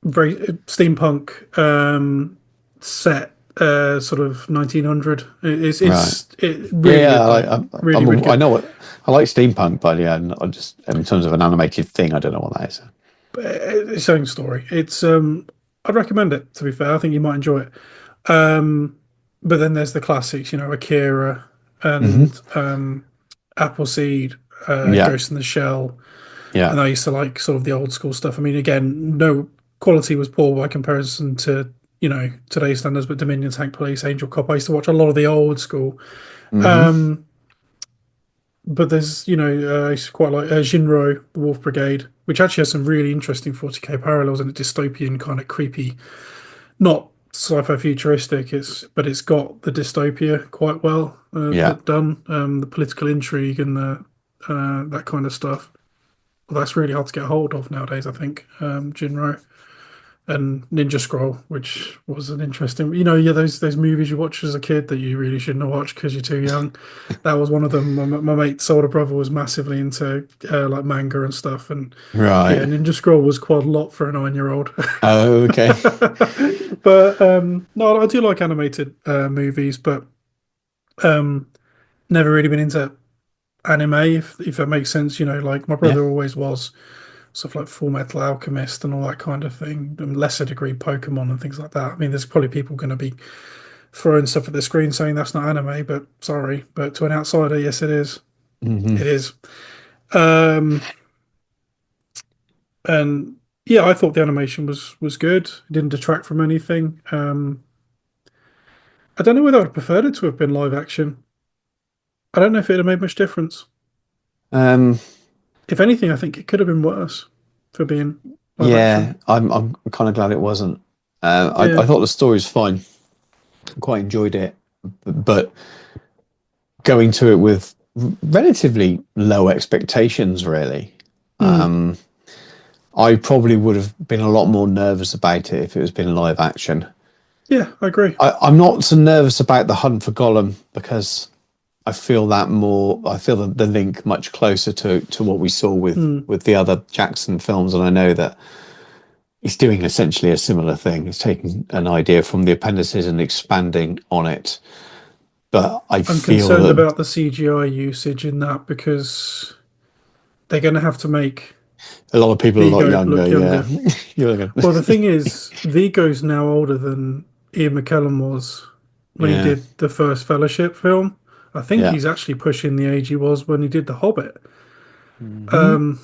very steampunk set, sort of 1900. Right. It Yeah, really yeah. good though, really really I good. know what I like steampunk, but yeah, I just in terms of an animated thing, I don't know what that is. But its own story. It's I'd recommend it. To be fair, I think you might enjoy it. But then there's the classics, you know, Akira Hmm. and Appleseed, Yeah, Ghost in the Shell, yeah. and I used to like sort of the old school stuff. I mean, again, no quality was poor by comparison to today's standards, but Dominion Tank Police, Angel Cop. I used to watch a lot of the old school. Hmm. Um, but there's, I used to quite like Shinro, the Wolf Brigade, which actually has some really interesting 40k parallels and a dystopian kind of creepy, not sci-fi futuristic. But it's got the dystopia quite well Yeah. done. The political intrigue and the that kind of stuff. Well, that's really hard to get hold of nowadays, I think. Jinro and Ninja Scroll, which was an interesting, yeah, those movies you watch as a kid that you really shouldn't have watched because you're too young. That was one of them. My mate's older brother was massively into like manga and stuff, and yeah, Right. Ninja Scroll was quite a lot for a 9-year-old. Oh, okay. But no, I do like animated movies, but um, never really been into anime, if that makes sense. Like my Yeah. brother always was. Stuff like Full Metal Alchemist and all that kind of thing, and lesser degree Pokemon and things like that. I mean, there's probably people going to be throwing stuff at the screen saying that's not anime, but sorry, but to an outsider, yes, it is. Hmm. It is. Um, and yeah, I thought the animation was good. It didn't detract from anything. I don't know whether I'd preferred it to have been live action. I don't know if it'd have made much difference. Um, If anything, I think it could have been worse for being live yeah, action. I'm kind of glad it wasn't. I Yeah. thought the story was fine. Quite enjoyed it, but going to it with relatively low expectations, really. Mm. Um, I probably would have been a lot more nervous about it if it was been live action. Yeah, I agree. I'm not so nervous about the hunt for Gollum because I feel that more. I feel the link much closer to what we saw Mm. with the other Jackson films, and I know that he's doing essentially a similar thing. He's taking an idea from the appendices and expanding on it. But I I'm feel concerned that about the CGI usage in that because they're going to have to make a lot of people are a lot Vigo younger. look Yeah, younger. you're gonna, Well, the thing is, Vigo's now older than Ian McKellen was when he yeah, did the first Fellowship film. I think yeah. he's actually pushing the age he was when he did The Hobbit. Hmm. Um,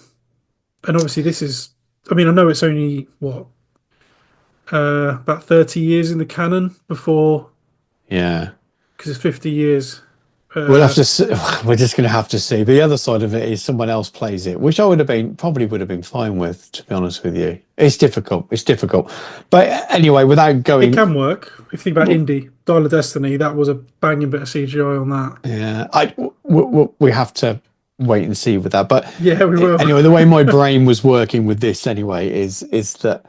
and obviously, this is, I mean, I know it's only about 30 years in the canon before, Yeah. because it's 50 years. We'll have Uh, to. We're just going to have to see. The other side of it is someone else plays it, which I would have been probably would have been fine with. To be honest with you, it's difficult. It's difficult. But anyway, without it going, can work. If you think about Indy, Dial of Destiny, that was a banging bit of CGI on that. yeah, we have to wait and see with that. But Yeah, we will. anyway, the way my brain was working with this anyway is that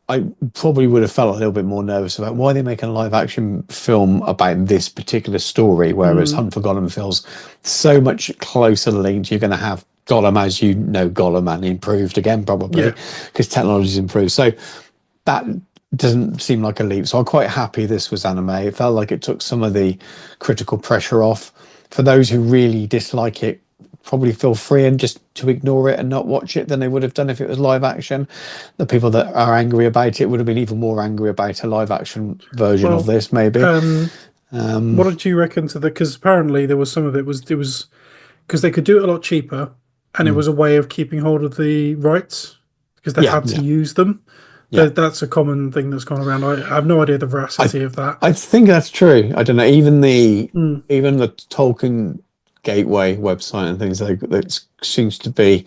I probably would have felt a little bit more nervous about why they make a live action film about this particular story, whereas Mm, Hunt for Gollum feels so much closer linked. You're going to have Gollum, as you know, Gollum and improved again, probably yeah. because technology's improved. So that doesn't seem like a leap. So I'm quite happy this was anime. It felt like it took some of the critical pressure off. For those who really dislike it, probably feel free and just to ignore it and not watch it than they would have done if it was live action. The people that are angry about it would have been even more angry about a live action version of Well, this, maybe. um, what did you reckon to the? Because apparently there was some of it was because they could do it a lot cheaper, and it Mm. was a way of keeping hold of the rights because they Yeah, had to yeah, use them. yeah. That's a common thing that's gone around. I have no idea the I veracity of that. I think that's true. I don't know. Mm, Even the Tolkien Gateway website and things like that seems to be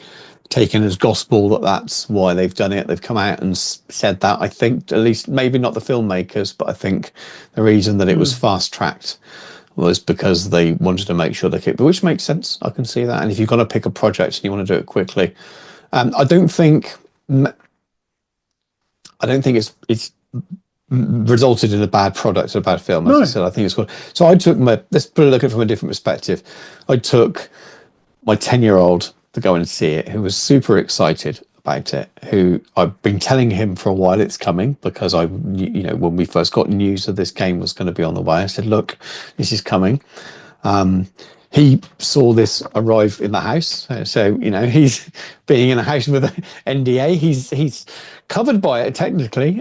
taken as gospel that that's why they've done it. They've come out and said that. I think at least maybe not the filmmakers, but I think the reason that it was mm. fast tracked was because they wanted to make sure they kept, which makes sense. I can see that. And if you've got to pick a project and you want to do it quickly, I don't think it's resulted in a bad product or a bad film. As I No, said, I think it's good. So I took let's put it look at it from a different perspective. I took my 10-year-old to go and see it, who was super excited about it, who I've been telling him for a while it's coming because when we first got news that this game was going to be on the way, I said, look, this is coming. He saw this arrive in the house. So, he's being in a house with an NDA. He's covered by it technically.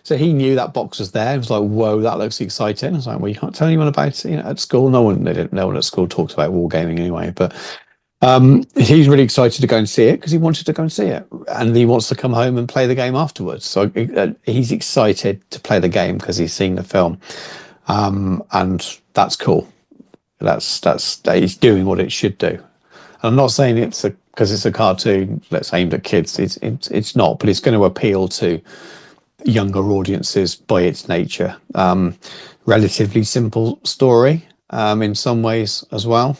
So he knew that box was there. He was like, whoa, that looks exciting. I was like, well, you can't tell anyone about it, at school. No one at school talked about wargaming anyway. But He's really excited to go and see it because he wanted to go and see it, and he wants to come home and play the game afterwards. So he's excited to play the game because he's seen the film, and that's cool. That's he's doing what it should do. And I'm not saying it's because it's a cartoon that's aimed at kids. It's not, but it's going to appeal to younger audiences by its nature. Relatively simple story in some ways as well.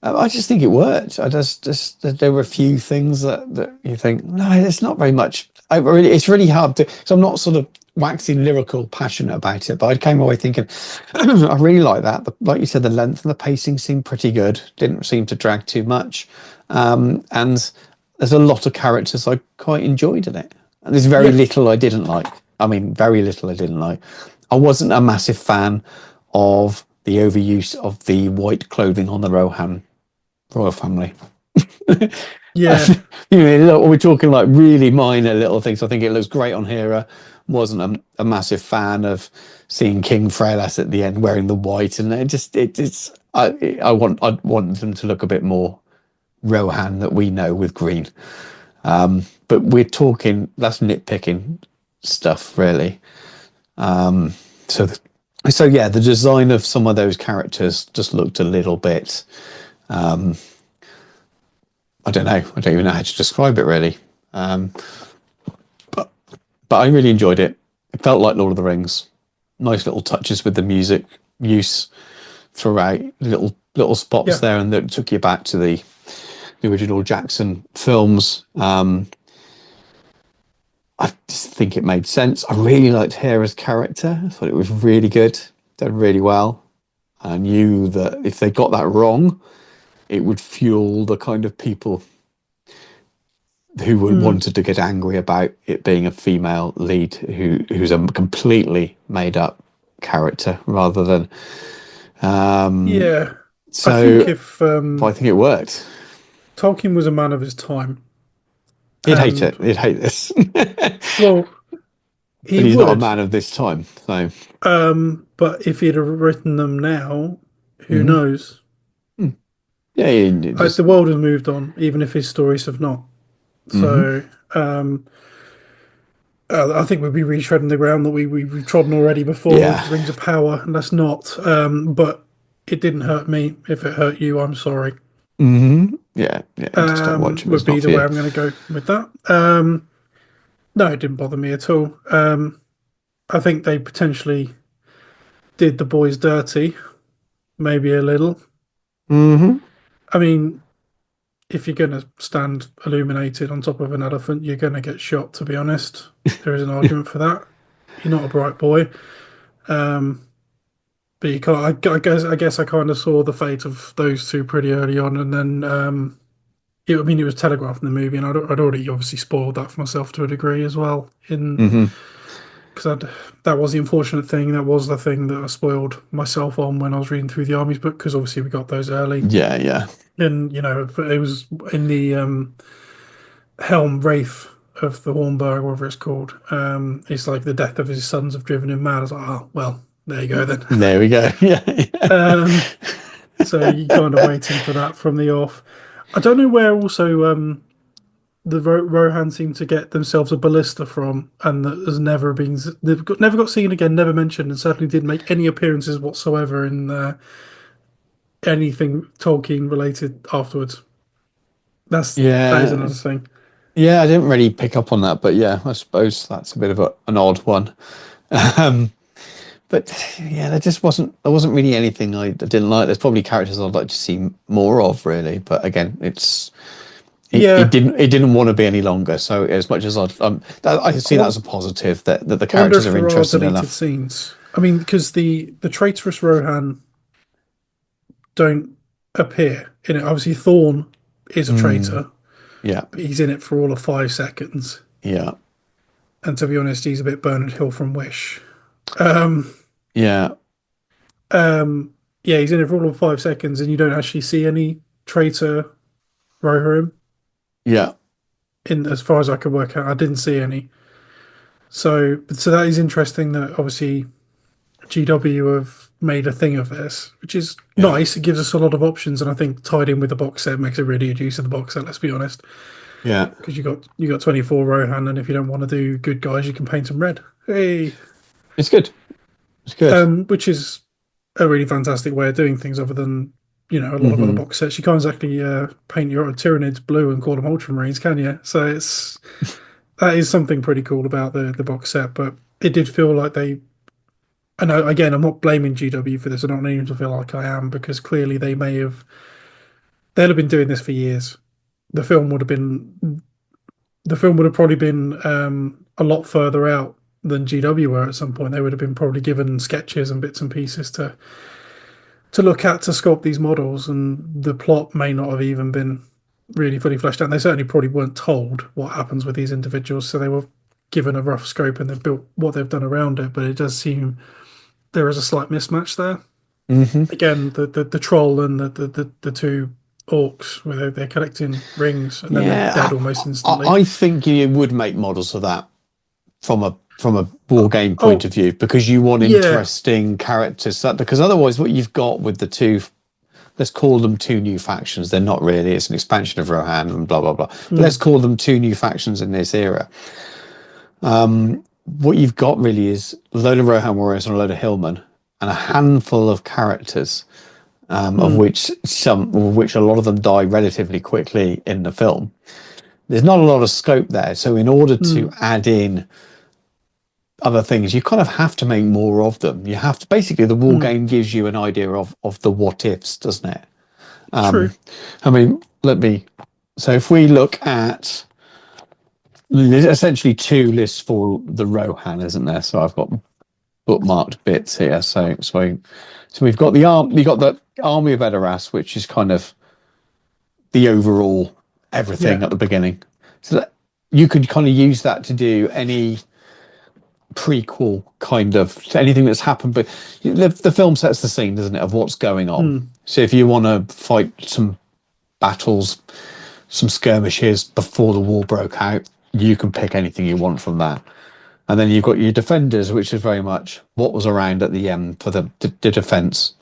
I just think it worked. I just there were a few things that you think, no, it's not very much. It's really hard to. So I'm not sort of waxing lyrical, passionate about it, but I came away thinking, I really like that. Like you said, the length and the pacing seemed pretty good. Didn't seem to drag too much, and there's a lot of characters I quite enjoyed in it. And there's very little I didn't like. I mean, very little I didn't like. I wasn't a massive fan of the overuse of the white clothing on the royal family. Yeah. We're talking like really minor little things. I think it looks great on Hera. Wasn't a massive fan of seeing King Freyless at the end wearing the white, and I want them to look a bit more Rohan that we know with green. But we're talking, that's nitpicking stuff, really. So yeah, the design of some of those characters just looked a little bit. I don't know. I don't even know how to describe it, really. But I really enjoyed it. It felt like Lord of the Rings. Nice little touches with the music use throughout, little spots there, and that took you back to the original Jackson films. I just think it made sense. I really liked Hera's character. I thought it was really good. Done really well. I knew that if they got that wrong, it would fuel the kind of people who would wanted to get angry about it being a female lead who's a completely made up character rather than so I think it worked. Tolkien was a man of his time. He'd hate it. He'd hate this. Well, he's not a man of this time. So but if he'd have written them now, who knows? Yeah, the world has moved on, even if his stories have not. So I think we'd be retreading the ground that we've trodden already before with Rings of Power, and that's not. But it didn't hurt me. If it hurt you, I'm sorry. Yeah. Just don't watch it. Would be the way I'm going to go with that. No, it didn't bother me at all. I think they potentially did the boys dirty, maybe a little. I mean, if you're going to stand illuminated on top of an elephant, you're going to get shot, to be honest. There is an argument for that. You're not a bright boy. But you can't, I guess I kind of saw the fate of those two pretty early on. And then, it was telegraphed in the movie, and I'd already obviously spoiled that for myself to a degree as well. Because that was the unfortunate thing. That was the thing that I spoiled myself on when I was reading through the Armies book, because obviously we got those early. Yeah. And, it was in the Helm Wraith of the Hornburg, whatever it's called. It's like the death of his sons have driven him mad. I was like, oh, well, there you go then. There we go. Yeah. So you're kind of waiting for that from the off. I don't know where also the Rohan seem to get themselves a ballista from, and that has never got seen again, never mentioned, and certainly didn't make any appearances whatsoever in anything Tolkien related afterwards. That is another thing. Yeah, I didn't really pick up on that, but yeah, I suppose that's a bit of an odd one. But yeah, there wasn't really anything I didn't like. There's probably characters I'd like to see more of, really. But again, it didn't want to be any longer. So as much as I see that as a positive, that the characters are interesting enough. Scenes. I mean, because the traitorous Rohan don't appear in it. Obviously, Thorn is a traitor. Yeah, but he's in it for all of 5 seconds. Yeah, and to be honest, he's a bit Bernard Hill from Wish. Yeah, he's in it for all of 5 seconds, and you don't actually see any traitor Rohirrim. Yeah, as far as I could work out, I didn't see any. So that is interesting that obviously GW have made a thing of this, which is nice. It gives us a lot of options, and I think tied in with the box set makes a really good use of the box set. Let's be honest, Yeah, because you got 24 Rohan, and if you don't want to do good guys, you can paint them red. Hey, it's good. It's good. which is a really fantastic way of doing things, other than a lot of other box sets. You can't exactly paint your Tyranids blue and call them Ultramarines, can you? So that is something pretty cool about the box set. But it did feel like they. I know, again, I'm not blaming GW for this. I don't need to feel like I am, because clearly they'll have been doing this for years. The film would have probably been a lot further out than GW were at some point. They would have been probably given sketches and bits and pieces to look at to sculpt these models, and the plot may not have even been really fully fleshed out. And they certainly probably weren't told what happens with these individuals, so they were given a rough scope and they've built what they've done around it. But it does seem there is a slight mismatch there. Again, the troll and the two orcs where they're collecting rings and then they're dead almost instantly. I think you would make models of that from a war game point of view, because you want interesting characters. Because otherwise, what you've got with the two, let's call them two new factions. They're not really. It's an expansion of Rohan and blah blah blah. But let's call them two new factions in this era. What you've got really is a load of Rohan warriors and a load of hillmen and a handful of characters, of which a lot of them die relatively quickly in the film. There's not a lot of scope there. So in order to add in other things, you kind of have to make more of them. You have to, basically, the war game gives you an idea of the what ifs, doesn't it? True. I mean, so if we look at, there's essentially two lists for the Rohan, isn't there? So I've got bookmarked bits here. So we've got the Army of Edoras, which is kind of the overall everything at the beginning. So that you could kind of use that to do any prequel kind of anything that's happened, but the film sets the scene, doesn't it, of what's going on. So if you want to fight some battles, some skirmishes before the war broke out, you can pick anything you want from that. And then you've got your defenders, which is very much what was around at the end for the defense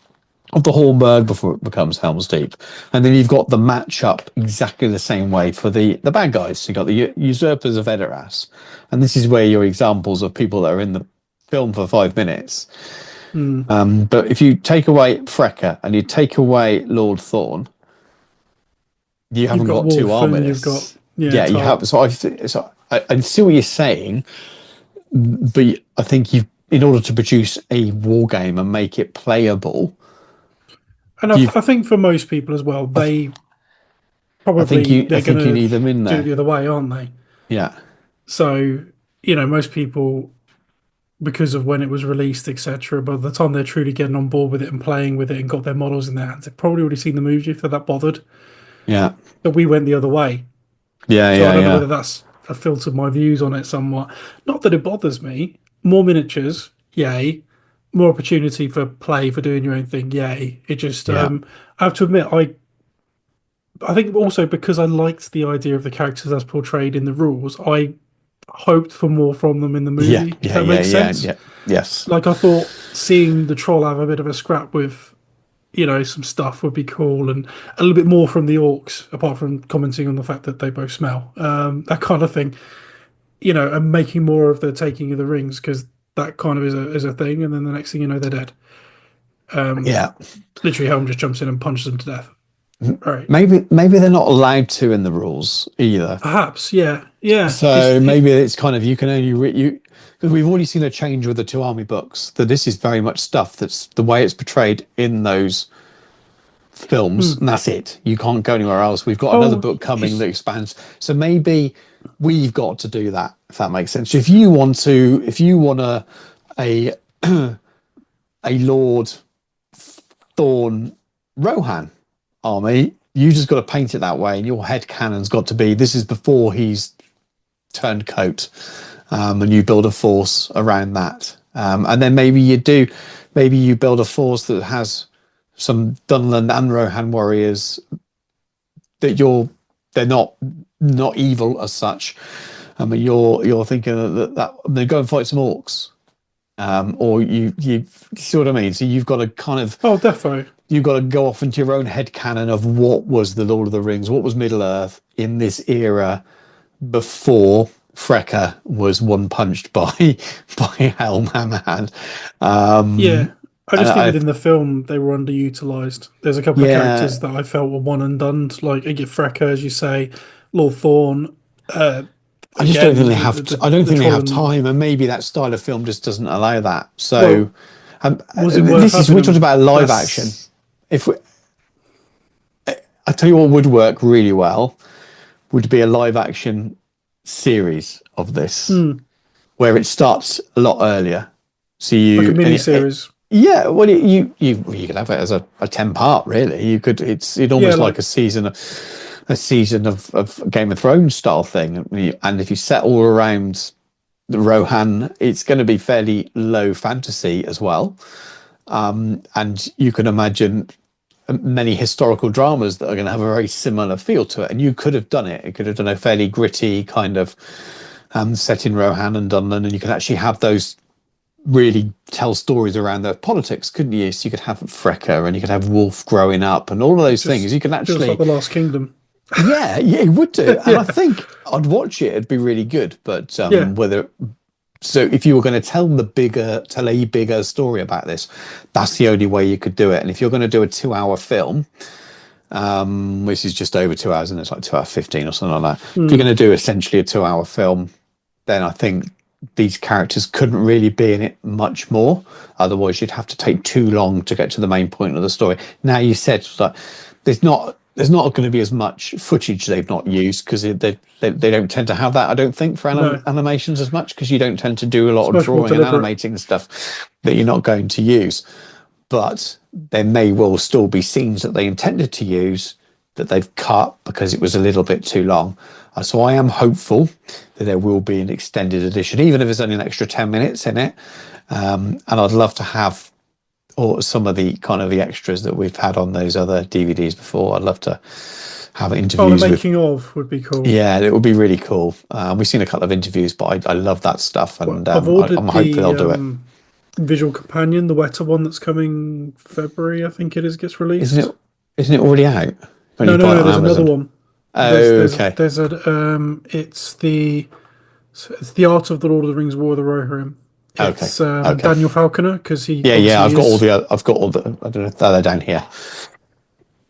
of the Hallberg before it becomes Helm's Deep. And then you've got the matchup exactly the same way for the bad guys. So you've got the usurpers of Edoras. And this is where your examples of people that are in the film for 5 minutes. But if you take away Frecker and you take away Lord Thorn, you haven't got two armies. You've got you have. So I see what you're saying, but I think in order to produce a war game and make it playable. And I think for most people as well, they probably they're going to need them in there. do it the other way, aren't they? Yeah. So most people, because of when it was released, etc., by the time they're truly getting on board with it and playing with it and got their models in their hands, they've probably already seen the movie if they're that bothered. Yeah. But we went the other way. Yeah, so I don't know whether that's filtered my views on it somewhat. Not that it bothers me. More miniatures, yay. More opportunity for play, for doing your own thing, yay. It just, I have to admit, I think also because I liked the idea of the characters as portrayed in the rules, I hoped for more from them in the movie. If that makes sense. Yes. Like, I thought seeing the troll have a bit of a scrap with, some stuff would be cool, and a little bit more from the orcs, apart from commenting on the fact that they both smell. That kind of thing. And making more of the taking of the rings, because that kind of is a thing, and then the next thing you know, they're dead. Literally, Helm just jumps in and punches them to death. Right. Maybe they're not allowed to in the rules either. Perhaps, yeah. So maybe it's kind of, you can only because we've already seen a change with the two army books, that this is very much stuff that's the way it's portrayed in those films, and that's it. You can't go anywhere else. We've got another book coming that expands. So maybe we've got to do that, if that makes sense. If you want a Lord Thorn Rohan army, you just got to paint it that way, and your head canon's got to be, this is before he's turned coat, and you build a force around that, and then maybe you build a force that has some Dunland and Rohan warriors that they're not evil as such. I mean, you're thinking that they go and fight some orcs, or you see what I mean? So you've got to kind of defo. You've got to go off into your own headcanon of what was the Lord of the Rings, what was Middle Earth in this era before Frecker was one punched by Helm Hammerhand. Yeah. I just and think within the film they were underutilized. There's a couple of characters that I felt were one and done, like Iggy Frecker, as you say, Lord Thorn. I just don't think they have. I don't think they have Troll time, and maybe that style of film just doesn't allow that. So, was it worth this is we're having talking them? about live action. If we, I tell you what would work really well, would be a live action series of this, where it starts a lot earlier. So you like a mini series. Yeah, well, you could have it as a 10-part. Really, you could. It's almost like a season of Game of Thrones style thing. And if you set all around the Rohan, it's going to be fairly low fantasy as well. And you can imagine many historical dramas that are going to have a very similar feel to it. And you could have done it. You could have done a fairly gritty kind of set in Rohan and Dunland, and you could actually have those really tell stories around the politics, couldn't you? So you could have Frecker and you could have Wolf growing up and all of those things. You can actually feels like the Last Kingdom. Yeah, it would do. And I think I'd watch it. It'd be really good. But so if you were going to tell a bigger story about this, that's the only way you could do it. And if you're going to do a 2-hour film, which is just over 2 hours, and it's like 2 hours 15 or something like that. If you're going to do essentially a 2-hour film, then I think these characters couldn't really be in it much more. Otherwise, you'd have to take too long to get to the main point of the story. Now, you said like there's not going to be as much footage they've not used because they don't tend to have that, I don't think, for animations as much, because you don't tend to do a lot of drawing and animating stuff that you're not going to use. But there may well still be scenes that they intended to use that they've cut because it was a little bit too long. So I am hopeful that there will be an extended edition, even if it's only an extra 10 minutes in it. And I'd love to have some of the kind of the extras that we've had on those other DVDs before. I'd love to have interviews. The making of would be cool. Yeah, it would be really cool. We've seen a couple of interviews, but I love that stuff, and I'm hoping they'll do it. Visual Companion, the Weta one that's coming February, I think it is, gets released. Isn't it already out? No, there's another one. Okay. There's it's the Art of the Lord of the Rings, War of the Rohirrim. It's Daniel Falconer, because he. Yeah. I've got all the. I don't know if they're down here.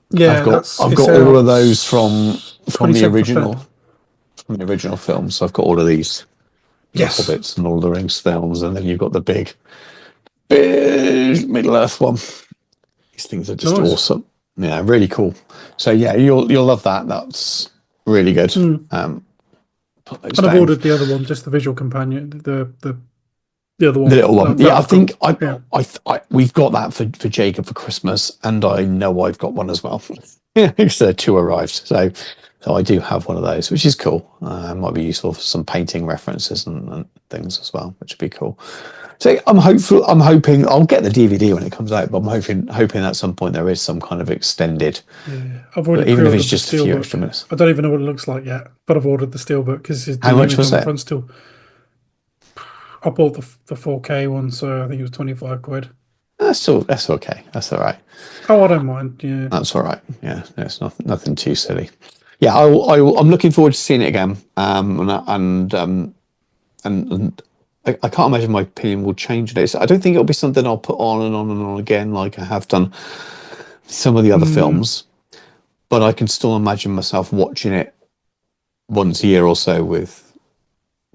Yeah, I've got all of those from the original films. So I've got all of these. Yes. The Hobbits and all the Rings films, and then you've got the big Middle Earth one. These things are just awesome. Yeah, really cool. So yeah, you'll love that. That's really good. And I've ordered the other one, just the Visual Companion, the other one, the little one. I think we've got that for Jacob for Christmas, and I know I've got one as well. So 2 arrived. So I do have one of those, which is cool. Might be useful for some painting references and things as well, which would be cool. So I'm hoping I'll get the DVD when it comes out, but I'm hoping at some point there is some kind of extended. Yeah, I've already even if it's just a few extra minutes. I don't even know what it looks like yet, but I've ordered the steelbook because how much was it? Still, I bought the 4K one, so I think it was 25 quid. That's okay. That's all right. Oh, I don't mind. Yeah, that's all right. Yeah, it's nothing too silly. Yeah, I'm looking forward to seeing it again. And I can't imagine my opinion will change this. I don't think it'll be something I'll put on and on and on again, like I have done some of the other films. But I can still imagine myself watching it once a year or so with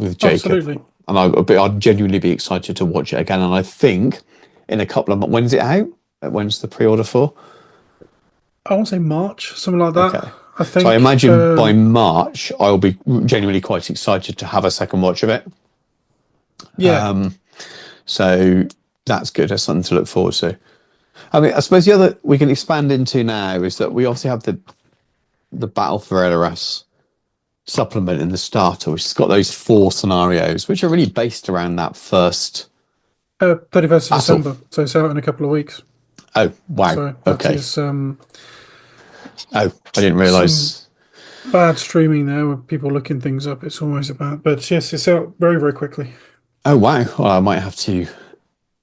Jacob. Absolutely. And I'd genuinely be excited to watch it again. And I think in a couple of months, when's it out? When's the pre-order for? I want to say March, something like that. Okay. I think. So I imagine by March, I'll be genuinely quite excited to have a second watch of it. Yeah. So that's good. That's something to look forward to. I mean, I suppose the other we can expand into now is that we obviously have the Battle for Edoras supplement in the starter, which has got those 4 scenarios, which are really based around that first 31st of December. So it's out in a couple of weeks. Oh wow! So okay. I didn't realise. Bad streaming there with people looking things up. It's always about, but yes, it's out very, very quickly. Oh wow! Well, I might have to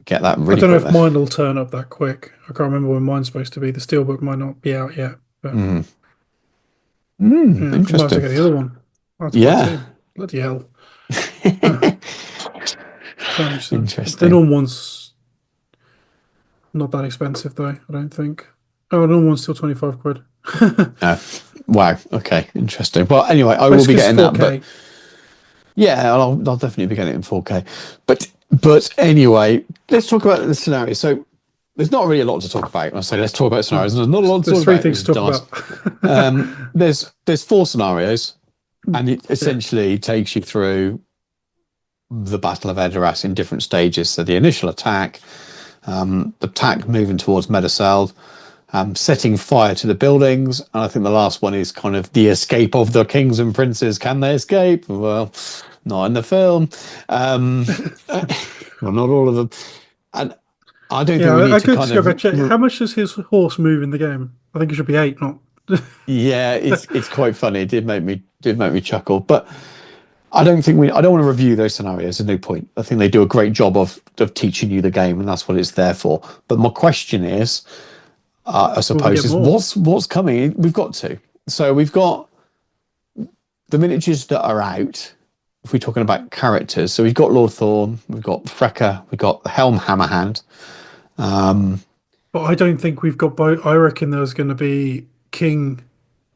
get that I really don't know quick. if mine will turn up that quick. I can't remember when mine's supposed to be. The Steelbook might not be out yet, but yeah, I might as well Interesting. get the other one. I have to buy Yeah. two. Bloody hell. Uh, Gosh, the Interesting. normal one's not that expensive though, I don't think. Oh, the normal one's still 25 quid. No. Wow. Okay. Interesting. Well, anyway, I will be Basically, it's getting that, but 4K. yeah, I'll definitely be getting it in 4K. But anyway, let's talk about the scenario. So there's not really a lot to talk about. When I say let's talk about scenarios, there's not a lot to There's talk three about. things It's to talk dice. about. There's 4 scenarios, and it Yeah. essentially takes you through the Battle of Edoras in different stages. So the initial attack, the attack moving towards Medicel, setting fire to the buildings, and I think the last one is kind of the escape of the kings and princes. Can they escape? Well, not in the film. Well, not all of them. And I don't think we Yeah, need I to could kind just go of. check. How much does his horse move in the game? I think it should be 8, not. Yeah, it's quite funny. It did make me chuckle, but I don't want to review those scenarios. There's no point. I think they do a great job of teaching you the game, and that's what it's there for. But my question is, I Will we suppose, get is more? what's coming? We've got to. So we've got the miniatures that are out. If we're talking about characters, so we've got Lord Thorn, we've got Frecker, we've got Helm Hammerhand. But I don't think we've got both. I reckon there's going to be King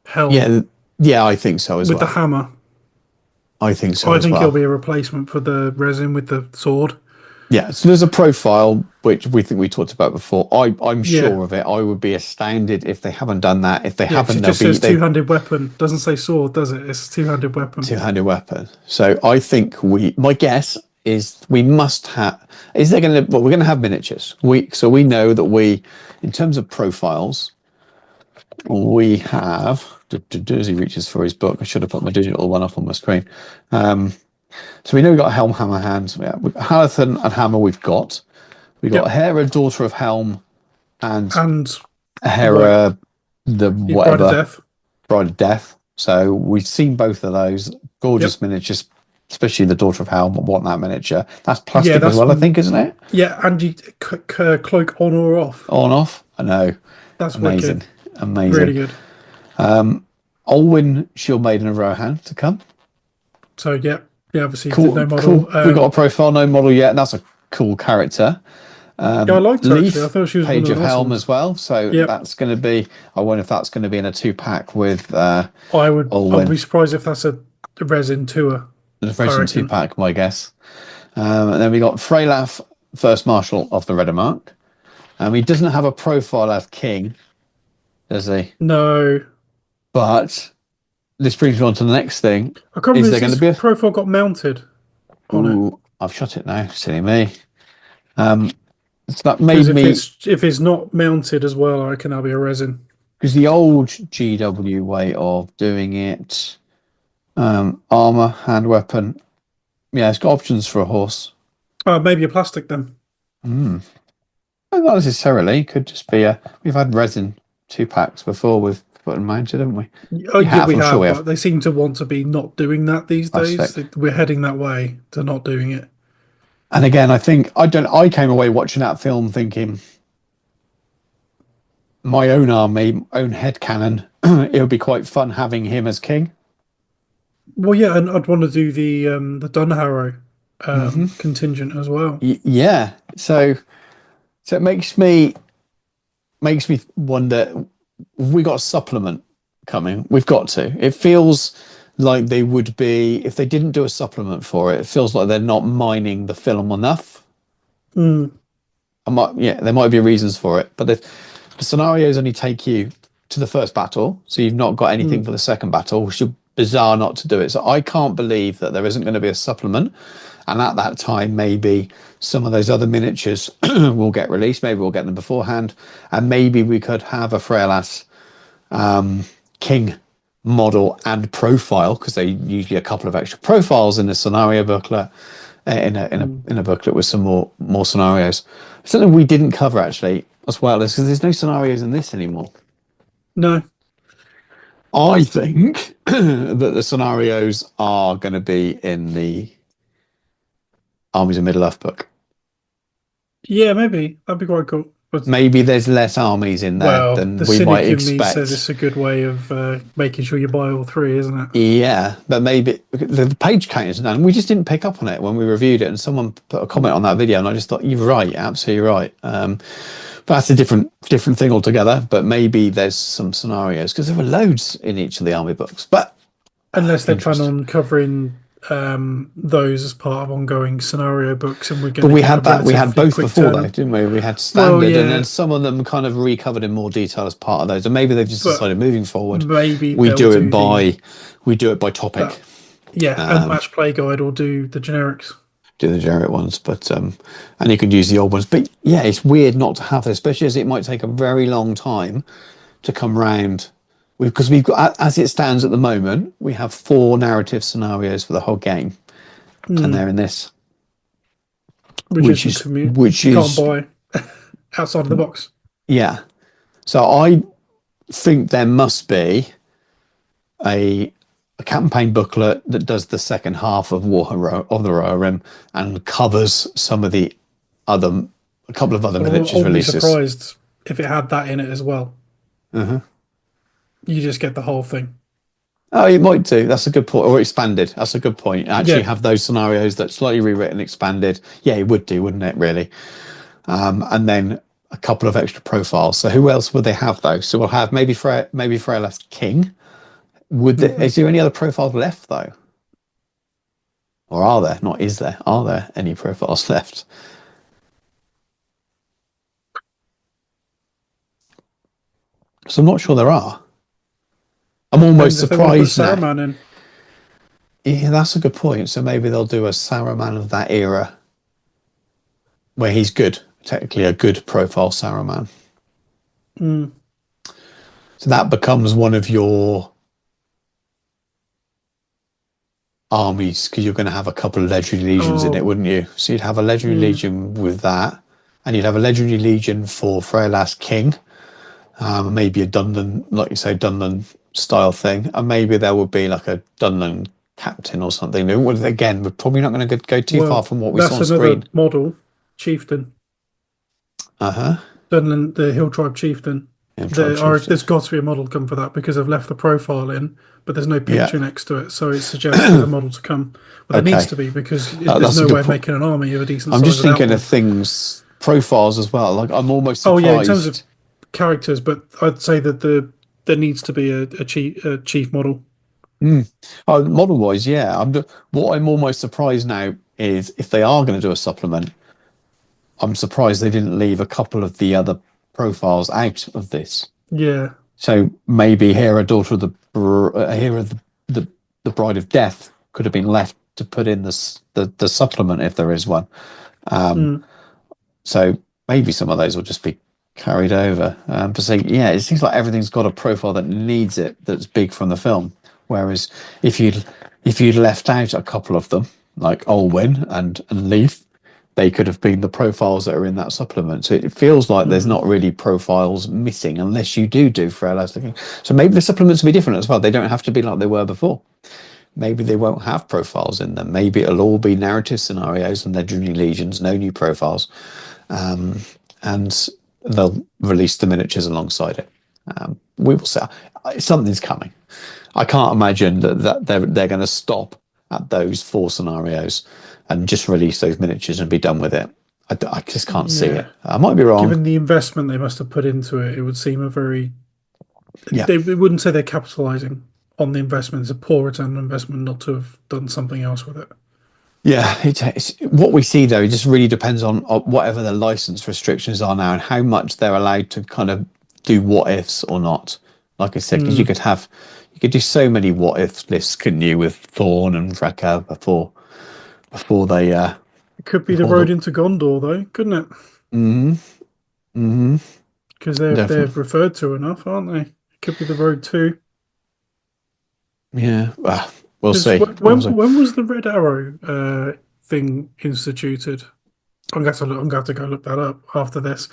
Helm Yeah, yeah, I think so as with the well. hammer. I think so I as think he'll well. be a replacement for the resin with the sword. Yeah, so there's a profile which we think we talked about before. I'm Yeah, sure of it. I would be astounded if they haven't done that. If they yeah, 'cause haven't, it they'll just be says they two-handed weapon. Doesn't say sword, does it? It's two-handed weapon. two-handed weapon. So I think my guess is we must have. Is there going to? Well, we're going to have miniatures. We know that in terms of profiles, we have. As he reaches for his book, I should have put my digital one up on my screen. So we know we've got Helm, Hammer, Hand. Yeah, Halathan and Hammer we've got. We've got Yep, Hera, daughter of Helm, and and the white Hera, the Bride of whatever, Death. Bride of Death. So we've seen both of those. Gorgeous Yep. miniatures, especially the daughter of Helm. I want that miniature. That's Yeah, plastic as well, I think, isn't it? yeah, and you cloak on or off. On off. I know. That's Amazing. wicked. Really Amazing. good. Olwyn, Shield Maiden of Rohan to come. So yeah, yeah. Obviously, Cool, no model. cool. We've got a profile, no model yet. That's a cool character. Yeah, I liked her actually. I Leaf, thought she was one Page of of the nice Helm ones. as well. So Yep. that's going to be. I wonder if that's going to be in a 2-pack with I would Olwyn. be surprised if that's a resin tour. The version reckon. 2-pack, my guess. And then we got Freylaf, First Marshal of the Redemark. He doesn't have a profile as king, does he? No, But this brings me on to the next thing. I can't Is remember there if going to his be a? profile got mounted on it. Ooh, I've shut it now. Silly me. It's that Because made me if it's not mounted as well, I reckon that'll be a resin. because the old GW way of doing it, armor, hand weapon. Yeah, it's got options for a horse. Oh, maybe a plastic then. Not necessarily. Could just be a. We've had resin 2-packs before with foot and mounted, haven't we? Oh, yeah, we I'm have, sure we but have. they seem to want to be not doing that these I days. suspect. We're heading that way to not doing it. And again, I think I came away watching that film thinking my own army, own headcanon, it would be quite fun having him as king. Well, yeah, and I'd want to do the Dunharrow contingent as well. Yeah. So it makes me wonder, have we got a supplement coming? We've got to. It feels like they would be, if they didn't do a supplement for it, it feels like they're not mining the film enough. There might be reasons for it, but the scenarios only take you to the first battle, so you've not got anything for the second battle, which is bizarre not to do it. So I can't believe that there isn't going to be a supplement, and at that time maybe some of those other miniatures will get released. Maybe we'll get them beforehand, and maybe we could have a Freyalas king model and profile, because they usually a couple of extra profiles in the scenario booklet, in a booklet with some more scenarios. Something we didn't cover actually as well is because there's no scenarios in this anymore. No, I think that the scenarios are going to be in the Armies of Middle-earth book. Yeah, maybe that'd be quite cool. But Maybe there's less armies in there well, than the we might cynic in me says expect. it's a good way of making sure you buy all three, isn't it? Yeah, but maybe the page count is done. We just didn't pick up on it when we reviewed it, and someone put a comment on that video, and I just thought you're right, absolutely right. But that's a different thing altogether. But maybe there's some scenarios because there were loads in each of the army books. But Unless they plan interesting. on covering those as part of ongoing scenario books, and we're going But to we get a had that. We had relatively both quick before though, turn. didn't we? We had Well, standard, and then yeah, some of them kind of recovered in more detail as part of those. And maybe they've just but decided moving forward, maybe we they'll do it do by we do it by that. topic. Yeah, and Um, match play guide will do the generics. do the generic ones, but and you can use the old ones. But yeah, it's weird not to have this, especially as it might take a very long time to come round. Because we've got, as it stands at the moment, we have 4 narrative scenarios for the whole game, and Mm, they're in this, which which isn't is commute. which You can't is buy outside of the box. yeah. So I think there must be a a campaign booklet that does the second half of War of the Rohirrim and covers some of the other a couple of other I miniatures wouldn't be releases. surprised if it had that in it as well. Uh-huh. You just get the whole thing. Oh, it might do. That's a good point. Or expanded. That's a good point. Actually, Yeah. have those scenarios that slightly rewritten, expanded. Yeah, it would do, wouldn't it? Really. And then a couple of extra profiles. So who else would they have though? So we'll have maybe Freya's King. Hmm. Is there any other profiles left though? Or are there? Not is there? Are there any profiles left? So I'm not sure there are. I'm almost Depends if they want to put surprised now. Saruman in. Yeah, that's a good point. So maybe they'll do a Saruman of that era where he's good, technically a good profile Saruman. Mm. So that becomes one of your armies because you're going to have a couple of legendary legions in it, Oh, wouldn't you? So you'd have a legendary mm. legion with that, and you'd have a legendary legion for Freya's King, maybe a Dunlan, like you say, Dunlan style thing, and maybe there would be like a Dunlan captain or something. Again, we're probably not going to go too far Well, from what we saw that's on another screen. model, Chieftain. Uh huh. Dunland, the Hill Tribe Chieftain. Yeah, tribe There's chieftain. got to be a model come for that because I've left the profile in, but there's no Yeah. picture next to it, so it suggests there's a model to come. But there needs Okay. to be because there's That's a no way good of point. making an army of a decent I'm size just without thinking of one. things, profiles as well. Like I'm almost Oh yeah, in terms of surprised. characters, but I'd say that there needs to be a chief model. Mm. Oh, model wise, yeah. What I'm almost surprised now is if they are going to do a supplement, I'm surprised they didn't leave a couple of the other profiles out of this. Yeah. So maybe Hera, daughter of Hera, the the Bride of Death, could have been left to put in the supplement if there is one. Um, Mm. so maybe some of those will just be carried over. But say, yeah, it seems like everything's got a profile that needs it that's big from the film. Whereas if you'd left out a couple of them, like Olwyn and Leaf, they could have been the profiles that are in that supplement. So it feels like there's Mm. not really profiles missing unless you do Freya's looking. So maybe the supplements will be different as well. They don't have to be like they were before. Maybe they won't have profiles in them. Maybe it'll all be narrative scenarios and legendary legions, no new profiles, and they'll release the miniatures alongside it. We will see. Something's coming. I can't imagine that they're going to stop at those 4 scenarios and just release those miniatures and be done with it. I just can't see it. Yeah. I might be wrong. Given the investment they must have put into it, it would seem a very Yeah, they wouldn't say they're capitalizing on the investment. It's a poor return on investment not to have done something else with it. yeah. It's what we see though. It just really depends on whatever the license restrictions are now and how much they're allowed to kind of do what ifs or not. Like I said, because Mm. you could do so many what if lists, couldn't you, with Thorn and Wrecker before they It could be the before the road into Gondor, though, couldn't it? mm-hmm, mm-hmm, Because they're definitely. referred to enough, aren't they? It could be the road to. Yeah, we'll Because see. when was the Red Arrow thing instituted? I'm going to go look that up after this.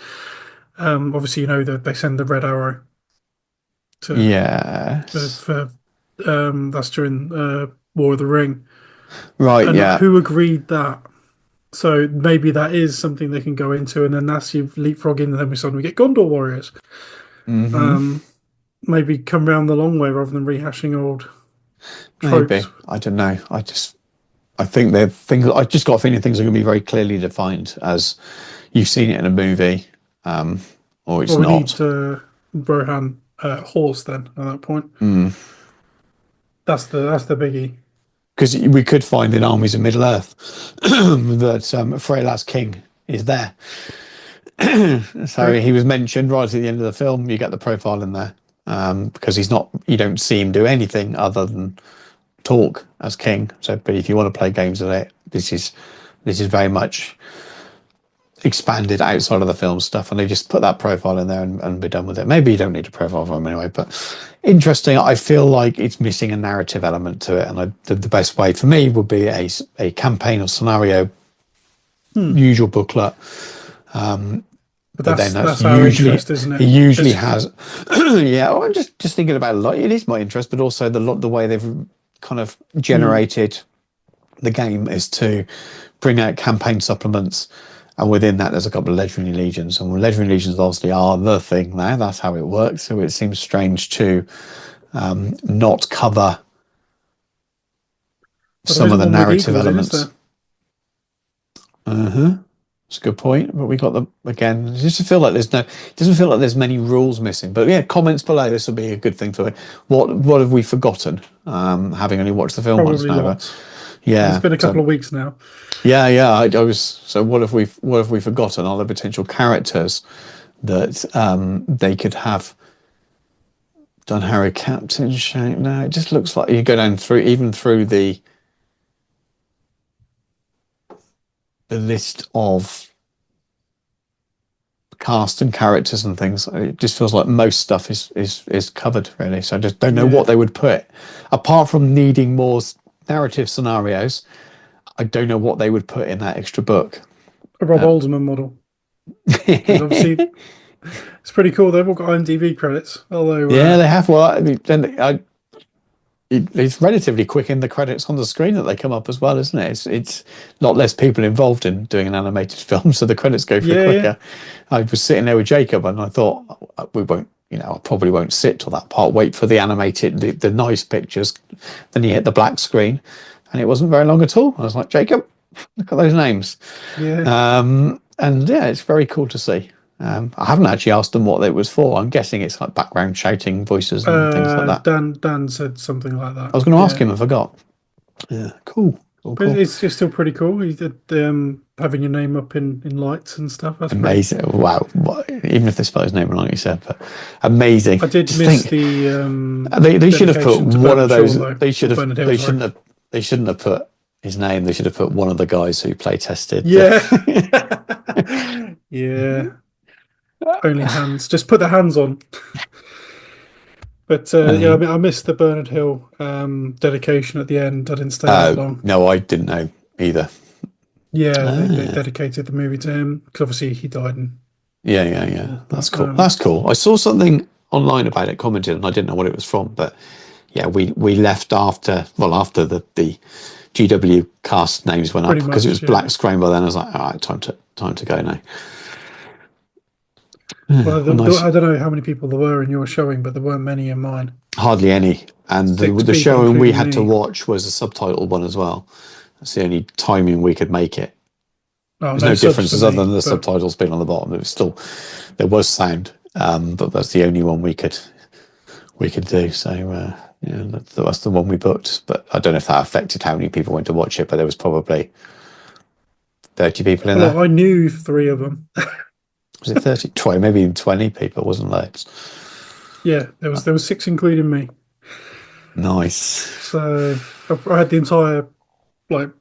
Obviously, you know that they send the Red Arrow to Yes. for that's during War of the Ring. Right, And yeah. who agreed that? So maybe that is something they can go into, and then that's you leapfrog in, and then we suddenly get Gondor warriors. Hmm. Um, maybe come round the long way rather than rehashing old tropes. Maybe. I don't know. I think they're things. I just got a feeling things are going to be very clearly defined as you've seen it in a movie, or it's Well, we need not. Rohan horse then at that point. Mm. That's the biggie. Because we could find in Armies of Middle Earth that Freyla's king is there. So Okay. he was mentioned right at the end of the film. You get the profile in there because he's not. You don't see him do anything other than talk as king. So, but if you want to play games with it, this is very much expanded outside of the film stuff, and they just put that profile in there and be done with it. Maybe you don't need a profile for him anyway, but interesting. I feel like it's missing a narrative element to it, and the best way for me would be a campaign or scenario, usual booklet. But Then that's that's our usually interest, isn't it? it usually has. Yeah, I'm just thinking about a lot. It is my interest, but also the way they've kind of generated the game is to bring out campaign supplements, and within that there's a couple of legendary legions, and legendary legions obviously are the thing now. That's how it works. So it seems strange to not cover But there some of isn't the one with narrative eagles in, is elements. there? Uh-huh. That's a good point, but we got them again. It just feel like it doesn't feel like there's many rules missing. But yeah, comments below. This will be a good thing for it. What have we forgotten? Having only watched the film once Probably now, but lots. It's yeah. been a couple So of weeks now. yeah. I was. So what have we forgotten? Are the potential characters that they could have done Harry Captain shape? No, it just looks like you go down through the list of cast and characters and things. It just feels like most stuff is covered really. So I just don't know what Yeah, they would put apart from needing more narrative scenarios. I don't know what they would put in that extra book. a Rob Alderman model. Because obviously it's pretty cool. They've all got IMDb credits. Although, Yeah, they have. Well, I mean, it's relatively quick in the credits on the screen that they come up as well, isn't it? It's a lot less people involved in doing an animated film, so the credits go through yeah. quicker. I was sitting there with Jacob, and I thought we won't, I probably won't sit till that part. Wait for the animated, the nice pictures. Then you hit the black screen, and it wasn't very long at all. I was like, Jacob, look at those names. Yeah. And yeah, it's very cool to see. I haven't actually asked them what it was for. I'm guessing it's like background shouting voices and things like that. Dan said something like that. I was going to ask Yeah. him, I forgot. Yeah, cool. But it's still pretty cool. He did having your name up in lights and stuff. That's pretty. Amazing. Wow. Even if they spell his name wrong, like you said, but amazing. I did Just miss think, the they should have put dedication to one of Bernard those. Shaw, though. They should Or have. Bernard Hill, They sorry. shouldn't have. They shouldn't have put his name. They should have put one of the guys who play tested. Yeah. Yeah. Only hands. Just put the hands on. But yeah, I mean, I missed the Bernard Hill dedication at the end. I didn't stay that long. No, I didn't know either. Yeah, they dedicated the movie to him because obviously he died. Yeah. That's cool. That's cool. I saw something online about it, commented, and I didn't know what it was from. But yeah, we left after the GW cast names went up Pretty because it much, was black screen by then. I was like, all right, time to go now. Well, Nice. I don't know how many people there were in your showing, but there weren't many in mine. Hardly any. And Six the people, showing we including had to me. watch was a subtitled one as well. That's the only timing we could make it. Oh, There's no no subs differences for other me, than the but subtitles being on the bottom. It was still, there was sound, but that's the only one we could do. So yeah, that's the one we booked. But I don't know if that affected how many people went to watch it. But there was probably 30 people in well, there. I knew three of them. Was it 30? 20, maybe even 20 people. It wasn't loads. Yeah, there was six, including me. Nice. So I had the entire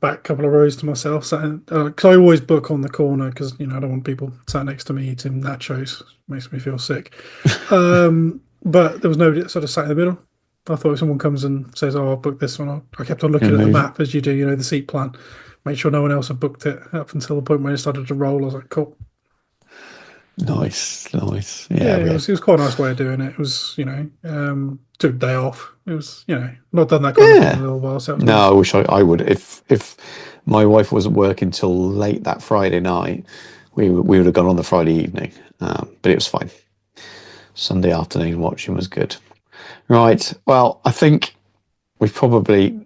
back couple of rows to myself. Because I always book on the corner because I don't want people sat next to me eating nachos. Makes me feel sick. But there was nobody that sort of sat in the middle. I thought if someone comes and says, "Oh, I'll book this one," I kept on looking at the map as you do, the seat plan. Make sure no one else had booked it up until the point where it started to roll. I was like, cool. Nice. Yeah, Yeah, it was quite a nice way of doing it. It was, took a day off. It was, not done that kind of thing in a yeah. little while, so that was No, I nice. wish I would. If my wife wasn't working till late that Friday night, we would have gone on the Friday evening. But it was fine. Sunday afternoon watching was good. Right. Well, I think we've probably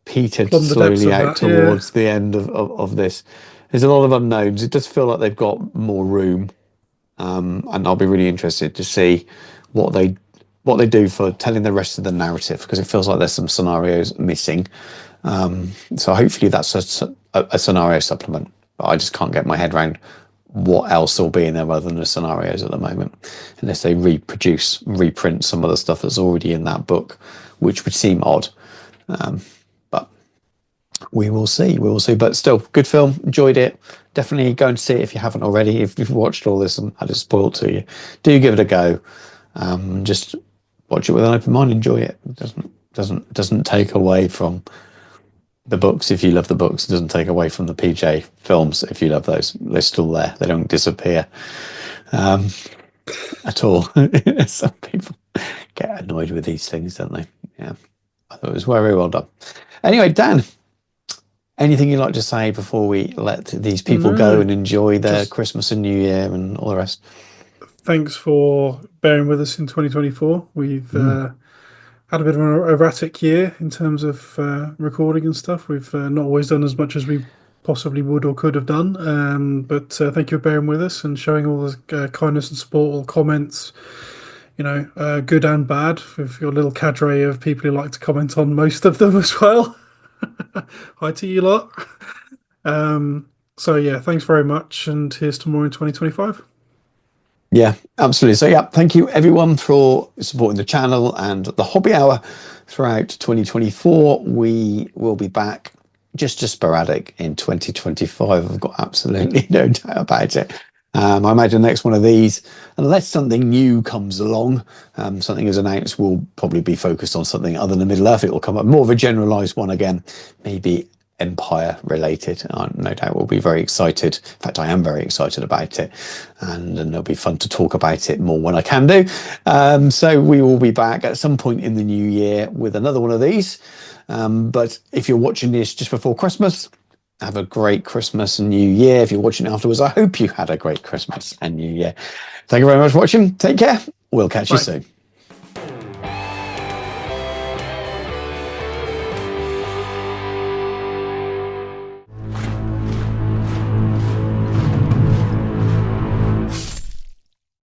petered Plumb the depths slowly of out that, yeah. towards the end of this. There's a lot of unknowns. It does feel like they've got more room, and I'll be really interested to see what they do for telling the rest of the narrative, because it feels like there's some scenarios missing. So hopefully that's a scenario supplement. But I just can't get my head around what else will be in there other than the scenarios at the moment, unless they reprint some of the stuff that's already in that book, which would seem odd. But we will see. We will see. But still, good film. Enjoyed it. Definitely go and see it if you haven't already. If you've watched all this and had it spoiled to you, do give it a go. Just watch it with an open mind. Enjoy it. It doesn't take away from the books if you love the books. It doesn't take away from the PJ films if you love those. They're still there. They don't disappear at all. Some people get annoyed with these things, don't they? Yeah. I thought it was very well done. Anyway, Dan, anything you'd like to say before we let these people go No, and enjoy their just Christmas and New Year and all the rest? thanks for bearing with us in 2024. We've Mm. had a bit of an erratic year in terms of recording and stuff. We've not always done as much as we possibly would or could have done. But thank you for bearing with us and showing all the kindness and support, all comments, good and bad. With your little cadre of people who like to comment on most of them as well. Hi to you lot. So yeah, thanks very much, and here's to more in 2025. Yeah, absolutely. So yeah, thank you everyone for supporting the channel and the hobby hour throughout 2024. We will be back just sporadic in 2025. I've got absolutely no doubt about it. I imagine the next one of these, unless something new comes along, something is announced, will probably be focused on something other than Middle Earth. It will come up more of a generalized one again, maybe Empire related. No doubt we'll be very excited. In fact, I am very excited about it, and it'll be fun to talk about it more when I can do. So we will be back at some point in the new year with another one of these. But if you're watching this just before Christmas, have a great Christmas and New Year. If you're watching it afterwards, I hope you had a great Christmas and New Year. Thank you very much for watching. Take care. We'll catch you Bye. soon.